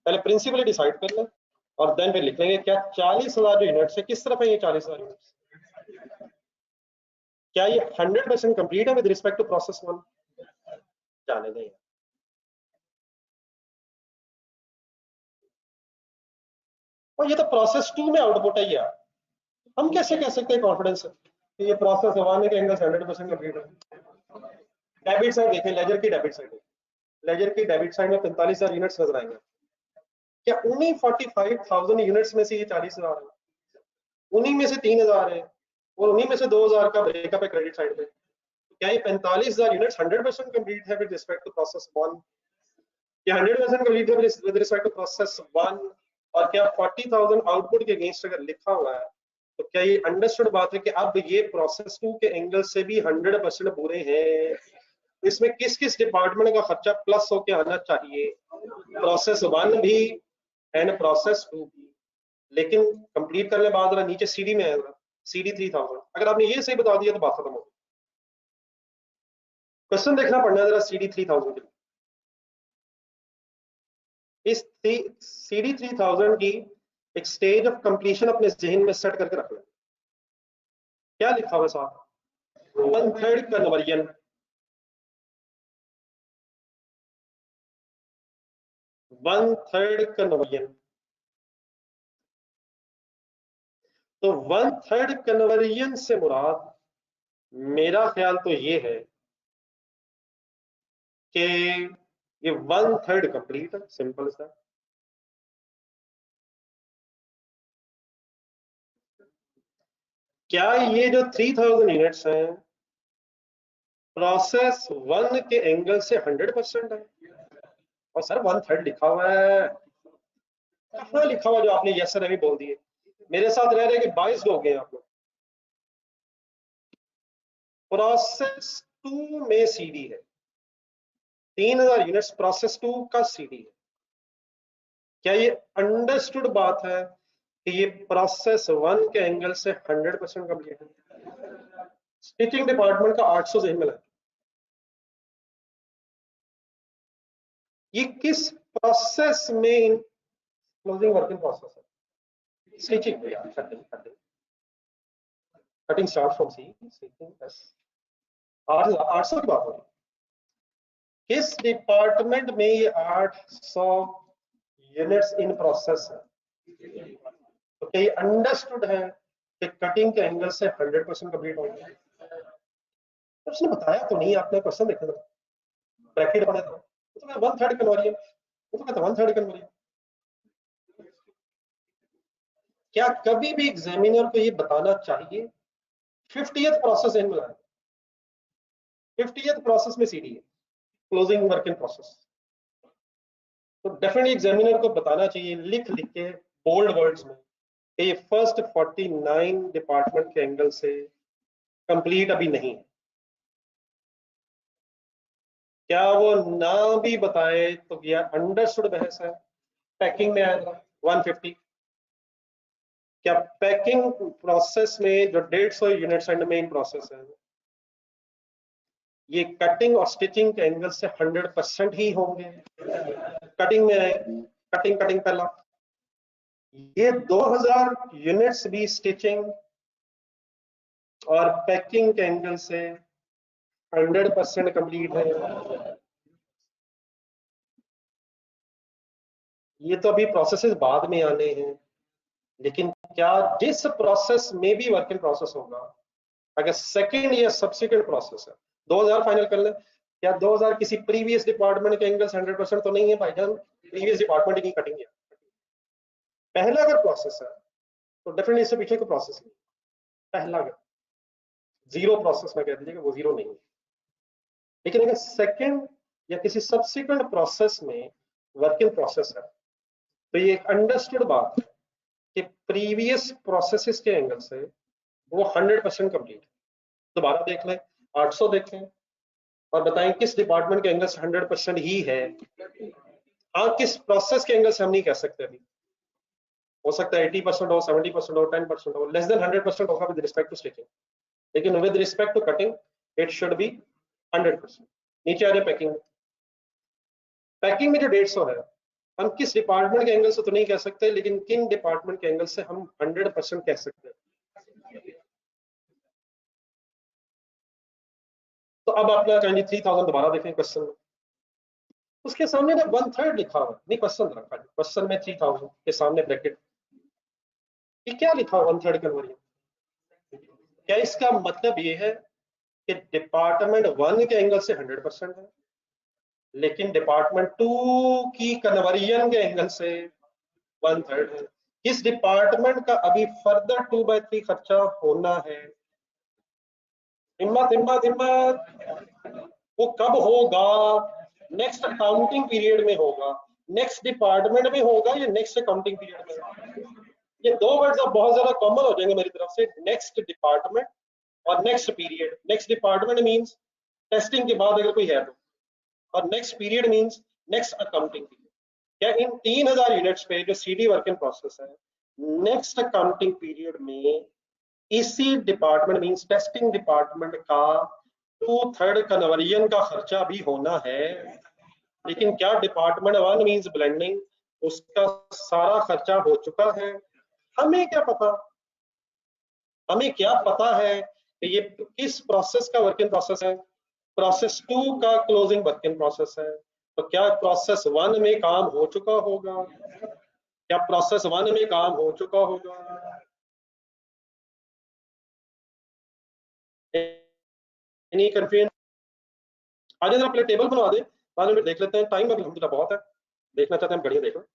पहले प्रिंसिपली डिसाइड कर लें और देन फिर लिख लेंगे क्या 40,000 जो यूनिट्स है किस तरफ है ये 40,000 यूनिट्स, क्या ये 100% कंप्लीट है विद रिस्पेक्ट टू प्रोसेस 1? जाने दें, और ये तो प्रोसेस 2 में आउटपुट है यार, हम कैसे कह सकते हैं कॉन्फिडेंस कि ये प्रोसेस 1 के एंगल से 100% कंप्लीट है? डेबिट साइड देखें, लेजर की डेबिट साइड, लेजर की डेबिट साइड में 45,000 यूनिट्स नजर आएंगे। क्या उन्हीं 45,000 यूनिट्स में से ये 40,000 है? उन्हीं में से 3,000 है और उन्हीं में से 2,000 का ब्रेकअप है क्रेडिट साइड पे। क्या ये 45,000 यूनिट्स 100% कंप्लीट है विद रिस्पेक्ट टू प्रोसेस 1? क्या 100% कंप्लीट है विद रिस्पेक्ट टू प्रोसेस 1? और क्या 40,000 आउटपुट के अगेंस्ट अगर लिखा हुआ है तो क्या ये अंडरस्टूड बात है कि अब ये प्रोसेस 2 के एंगल से भी 100% पूरे हैं? इसमें किस किस डिपार्टमेंट का खर्चा प्लस होके आना चाहिए? प्रोसेस 1 भी एंड प्रोसेस 2 भी। लेकिन कंप्लीट करने बाद जरा नीचे सीडी में आएगा, सीडी 3000। अगर आपने ये सही बता दिया तो बात खत्म हो गई। क्वेश्चन देखना पड़ना है जरा सीडी 3000 के लिए। इस सीडी 3000 की एक स्टेज ऑफ कंप्लीशन अपने जहन में सेट करके रख लें। क्या लिखा हुआ साहब? 1/3 कन्वर्जन, 1/3 कन्वर्जन। तो 1/3 कन्वर्जन से मुराद मेरा ख्याल तो ये है कि ये 1/3 कंप्लीट है, सिंपल इज दैट। क्या ये जो 3000 यूनिट्स हैं प्रोसेस 1 के एंगल से 100% है? और सर 1/3 लिखा हुआ है, कहाँ लिखा हुआ जो आपने यस सर अभी बोल दिए? मेरे साथ रह रहे कि 22 लोग हैं आप लोग। प्रोसेस 2 में सीडी है, 3000 यूनिट्स प्रोसेस 2 का सीडी है। क्या ये अंडरस्टूड बात है कि ये प्रोसेस 1 के एंगल से 100% कंप्लीट है? स्टिचिंग डिपार्टमेंट का 800 जहन में लगा, ये किस प्रोसेस में क्लोजिंग वर्क इन प्रोसेस है? स्टिचिंग यार, cutting start from C, stitching S. 800 की बात हो रही है, किस डिपार्टमेंट में ये 800 यूनिट्स इन प्रोसेस है? तो क्या ये अंडरस्टूड है कि कटिंग के एंगल से 100% कंप्लीट होगा? तो उसने बताया तो नहीं, आपने क्वेश्चन देखा था, ब्रैकेट पढ़ा था, वो तो कहता 1/3 कन्वर्जन, वो तो कहता 1/3 कन्वर्जन। क्या कभी भी एग्जामिनर को ये बताना चाहिए 50th प्रोसेस इन में, 50th प्रोसेस में सीडी है, क्लोजिंग वर्क इन प्रोसेस? तो डेफिनेटली एग्जामिनर को बताना चाहिए लिख लिख के बोल्ड वर्ड्स में कि ये फर्स्ट 49 डिपार्टमेंट के एंगल से कंप्लीट अभी नहीं है। क्या वो ना भी बताए तो यह अंडरस्टूड बहस है? पैकिंग में आएगा 150। क्या पैकिंग प्रोसेस में जो 150 यूनिट्स एंड मेन प्रोसेस है, ये कटिंग और स्टिचिंग के एंगल से 100% ही होंगे? कटिंग में आए, कटिंग कटिंग पहला, ये 2000 यूनिट्स भी स्टिचिंग और पैकिंग के एंगल से 100% कंप्लीट है। ये तो अभी प्रोसेसेस बाद में आने हैं, लेकिन क्या जिस प्रोसेस में भी वर्क इन प्रोसेस होगा, अगर सेकंड या सब्सिक्वेंट प्रोसेस है, 2000 फाइनल कर ले, क्या 2000 किसी प्रीवियस डिपार्टमेंट के एंगल से 100% तो नहीं है भाईजान? प्रीवियस डिपार्टमेंट की कटिंग है। पहला अगर प्रोसेस है तो डेफिनेटली इससे पीछे को प्रोसेस नहीं, पहला अगर जीरो प्रोसेस में कह दीजिएगा, वो जीरो नहीं है। लेकिन अगर सेकंड या किसी सब्सिक्वेंट प्रोसेस में वर्क इन प्रोसेस है, तो ये एक अंडरस्टूड बात है कि प्रीवियस प्रोसेसेस के एंगल से वो 100% कंप्लीट। दोबारा देख लें, 800 देखें और बताएं किस डिपार्टमेंट के एंगल से 100% ही है। हाँ, किस प्रोसेस के एंगल से हम नहीं कह सकते अभी, हो सकता है 80% हो, 70% हो, 10% हो, लेस देन 100% होगा विद रिस्पेक्ट टू स्टिचिंग, लेकिन with respect to cutting it should be 100%। नीचे आ रहे पैकिंग। पैकिंग में जो 150 है, हम किस डिपार्टमेंट के एंगल से तो नहीं कह सकते, लेकिन किन डिपार्टमेंट के एंगल से हम 100% कह सकते हैं। तो अब आप क्या कहेंगे, 3000 दोबारा देखें क्वेश्चन में, उसके सामने ना 1/3 लिखा हुआ नहीं, क्वेश्चन रखा है क्वेश्चन में 3000 के सामने ब्रैकेट, ये क्या लिखा हुआ 1/3 कन्वर्जन? क्या इसका मतलब ये है कि डिपार्टमेंट 1 के एंगल से 100% है, लेकिन डिपार्टमेंट 2 की कन्वर्जन के एंगल से 1/3 है? किस डिपार्टमेंट का अभी फर्दर 2/3 खर्चा होना है? हिम्मत हिम्मत हिम्मत। वो कब होगा? नेक्स्ट अकाउंटिंग पीरियड में होगा, नेक्स्ट डिपार्टमेंट में होगा या नेक्स्ट अकाउंटिंग पीरियड में होगा? ये दो वर्ड्स अब बहुत ज्यादा कॉमन हो जाएंगे मेरी तरफ से, नेक्स्ट डिपार्टमेंट और next period. Next department means testing के बाद अगर कोई है तो, और next period means next accounting period. क्या इन 3000 यूनिट्स पे जो सीडी वर्क इन प्रोसेस है, नेक्स्ट अकाउंटिंग पीरियड में इसी डिपार्टमेंट मींस टेस्टिंग डिपार्टमेंट का 2/3 कन्वर्जन का खर्चा भी होना है? लेकिन क्या डिपार्टमेंट 1 मींस ब्लेंडिंग, उसका सारा खर्चा हो चुका है? हमें क्या पता, हमें क्या पता है कि ये किस प्रोसेस का वर्क इन प्रोसेस है? प्रोसेस 2 का क्लोजिंग वर्क इन प्रोसेस है। तो क्या प्रोसेस 1 में काम हो चुका होगा? क्या प्रोसेस 1 में काम हो चुका होगा? Any confusion? आज जरा पहले टेबल बनवा दें, बाद में देख लेते हैं, टाइम अभी अलहमदुलिल्लाह बहुत है, देखना चाहते हैं हम बढ़िया देख लें।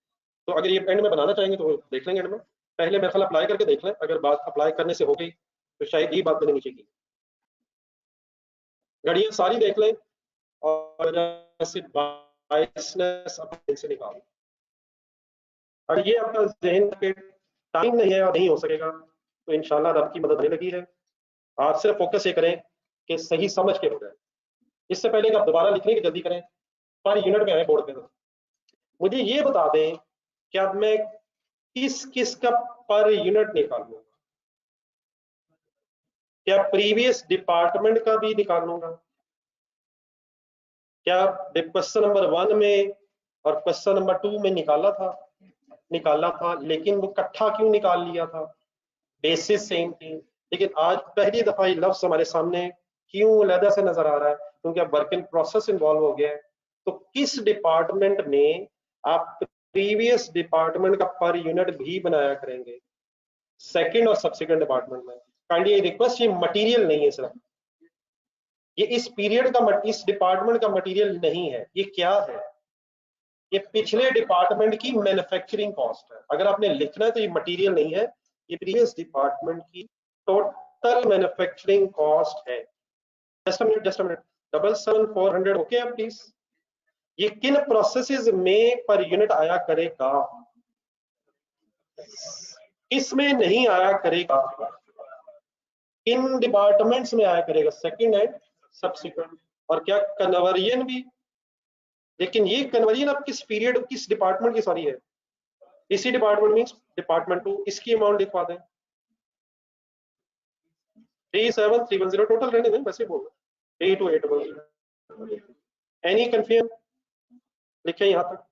तो अगर ये एंड में बनाना चाहेंगे तो देख लेंगे एंड में, पहले मेरे ख्याल अप्लाई करके देख लें, अगर बात अप्लाई करने से हो गई तो शायद ये बात मैंने नीचे की, घड़ियां सारी देख लें और से बायसनेस अपने से निकाल। और ये आपका जहन के टाइम नहीं है और नहीं हो सकेगा, तो इंशाल्लाह रब की मदद होने लगी है। आप सिर्फ फोकस ये करें कि सही समझ के हो जाए। इससे पहले कि आप दोबारा लिखने की जल्दी करें, पर यूनिट में आए बोर्ड पे, तो मुझे ये बता दें कि अब मैं किस किस का पर यूनिट निकालूंगा? क्या प्रीवियस डिपार्टमेंट का भी निकालूंगा? क्या क्वेश्चन नंबर 1 में और क्वेश्चन नंबर 2 में निकाला था, लेकिन वो इकट्ठा क्यों निकाल लिया था? बेसिस सेम थी, लेकिन आज पहली दफा ये लफ्ज हमारे सामने क्यों अलग से नजर आ रहा है? क्योंकि अब वर्क इन प्रोसेस इन्वॉल्व हो गया है। तो किस डिपार्टमेंट में आप प्रीवियस डिपार्टमेंट का पर यूनिट भी बनाया करेंगे? सेकंड और सब्सिक्वेंट डिपार्टमेंट में। काइंडली रिक्वेस्ट, ये मटेरियल नहीं है सिर्फ, ये इस पीरियड का, इस डिपार्टमेंट का मटेरियल नहीं है। ये क्या है? ये पिछले डिपार्टमेंट की मैन्युफैक्चरिंग कॉस्ट है। अगर आपने लिखना है तो ये मटेरियल नहीं है, ये प्रीवियस डिपार्टमेंट की टोटल मैन्युफैक्चरिंग कॉस्ट है। Just a minute, just a minute, 77400 okay आप प्लीज। ये किन प्रोसेसेस में पर यूनिट आया करेगा? इसमें नहीं आया करेगा, किन डिपार्टमेंट्स में आया करेगा? Second and subsequent. और क्या कन्वर्जन भी? लेकिन ये कन्वर्जन अब किस पीरियड, किस डिपार्टमेंट की सॉरी है? इसी डिपार्टमेंट मींस डिपार्टमेंट 2। इसकी अमाउंट लिखवा दें 37310 टोटल रहने दें, वैसे बोल 3281। Any confusion? लिखे यहां तक?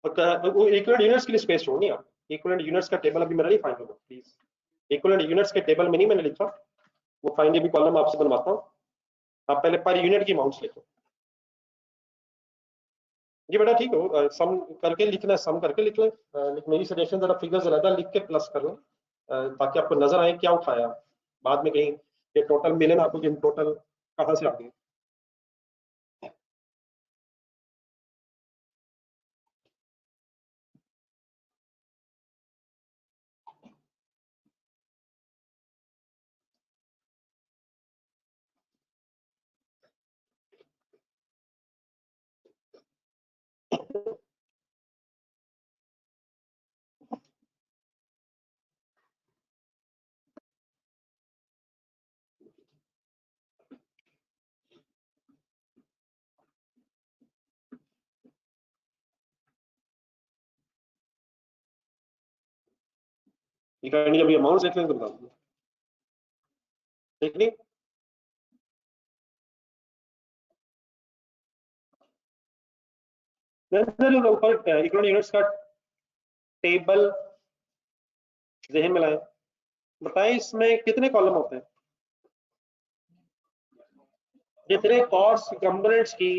इक्विवेलेंट यूनिट्स के लिए स्पेस छोड़नी आप। इक्विवेलेंट यूनिट्स का टेबल अभी मेरा नहीं फाइंड होगा प्लीज। इक्विवेलेंट यूनिट्स के टेबल में नहीं मैंने लिखा, वो फाइंड भी कॉलम आपसे बनवाता हूँ। आप पहले पर यूनिट की अमाउंट्स लिखो। ये बेटा ठीक हो, सम करके लिखना है, सम करके लिख लें। लेकिन मेरी सजेशन जरा फिगर ज्यादा लिख के प्लस कर लें, ताकि आपको नजर आए क्या उठाया। बाद में कहीं ये टोटल मिले ना आपको कि टोटल कहाँ से आ गए। ये करेंगे जब ये अमाउंट देख लेंगे तो बता दूंगा। ठीक नहीं? ऊपर इक्विवेलेंट यूनिट्स का टेबल जहन में लाएं। बताएं इसमें कितने कॉलम होते हैं? जितने कॉस्ट कंपोनेंट्स की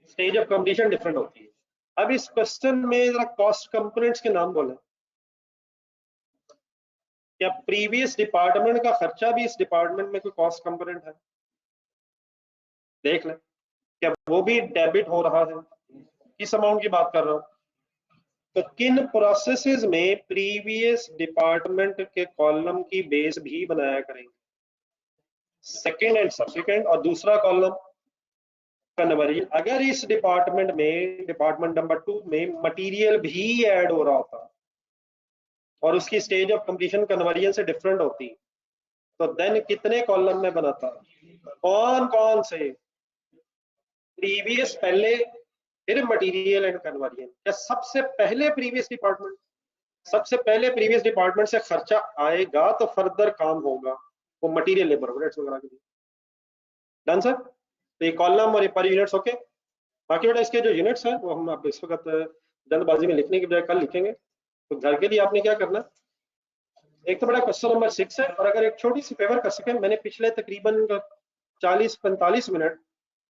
स्टेज ऑफ कंप्लीशन डिफरेंट होती है। अब इस क्वेश्चन में जरा कॉस्ट कंपोनेंट्स के नाम बोलें। क्या प्रीवियस डिपार्टमेंट का खर्चा भी इस डिपार्टमेंट में कोई कॉस्ट कंपोनेंट है? देख लें, क्या वो भी डेबिट हो रहा है? किस अमाउंट की बात कर रहा हूं? तो किन प्रोसेसेस में प्रीवियस डिपार्टमेंट के कॉलम की बेस भी बनाया करेंगे? Second and subsequent. और दूसरा कॉलम कन्वर्जन। अगर इस डिपार्टमेंट में, डिपार्टमेंट नंबर 2 में मटेरियल भी ऐड हो रहा होता और उसकी स्टेज ऑफ कंप्लीशन कन्वर्जन से डिफरेंट होती, तो देन कितने कॉलम में बनाता? कौन कौन से? प्रीवियस पहले, फिर मटेरियल एंड कन्वर्जन, या सबसे पहले प्रीवियस डिपार्टमेंट? सबसे पहले प्रीवियस डिपार्टमेंट से खर्चा आएगा तो फर्दर काम होगा, वो मटेरियल लेबर वगैरह के लिए। Done sir? तो ये कॉलम और ये पर यूनिट्स ओके। बाकी बेटा इसके जो यूनिट्स हैं वो हम आप इस वक्त जल्दबाजी में लिखने की बजाय कल लिखेंगे। तो घर के लिए आपने क्या करना, एक तो बड़ा क्वेश्चन नंबर 6 है, और अगर एक छोटी सी फेवर कर सके, मैंने पिछले तकरीबन 40-45 मिनट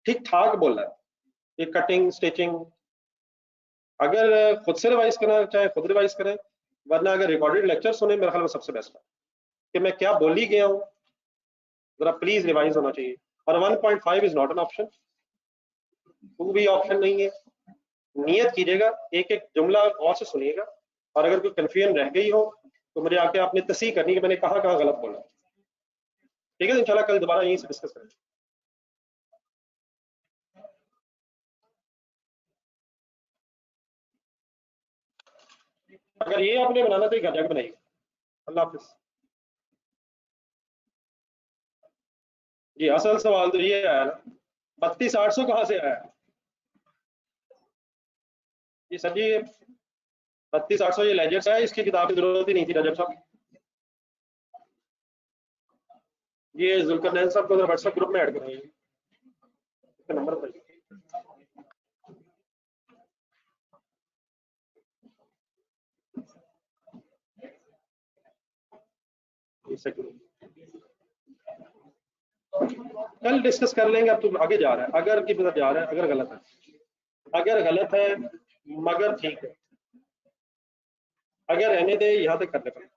ठीक ठाक बोला है, ये कटिंग स्टिचिंग। अगर खुद से रिवाइज करना चाहे खुद रिवाइज करें, वरना अगर रिकॉर्डेड लेक्चर सुने, मेरे ख्याल में सबसे बेस्ट है कि मैं क्या बोल ही गया हूँ, जरा प्लीज रिवाइज होना चाहिए। और 1.5 इज नॉट एन ऑप्शन, 2 भी ऑप्शन नहीं है। नियत कीजिएगा, एक एक जुमला और से सुनिएगा, और अगर कोई कंफ्यूजन रह गई हो तो मुझे आके आपने तस्दीक करनी कि मैंने कहाँ कहाँ गलत बोला। ठीक है, इंशाल्लाह कल दोबारा यहीं से डिस्कस करेंगे। अगर ये आपने बनाना तो घर जाकर बनाइए। अल्लाह हाफिज जी। असल सवाल तो ये आया ना, 32,800 कहाँ से आया? ये सर जी 32,800 ये लेजर से है, इसकी किताब की जरूरत ही नहीं थी रजब साहब। ये जुल्करनैन साहब को व्हाट्सएप ग्रुप में ऐड कराइए, नंबर बताइए। एक सेकंड। कल डिस्कस कर लेंगे, अब तो आगे जा रहा है, अगर की तरफ जा रहा है, अगर गलत है, अगर गलत है मगर ठीक है, अगर रहने दे यहाँ तक करने पर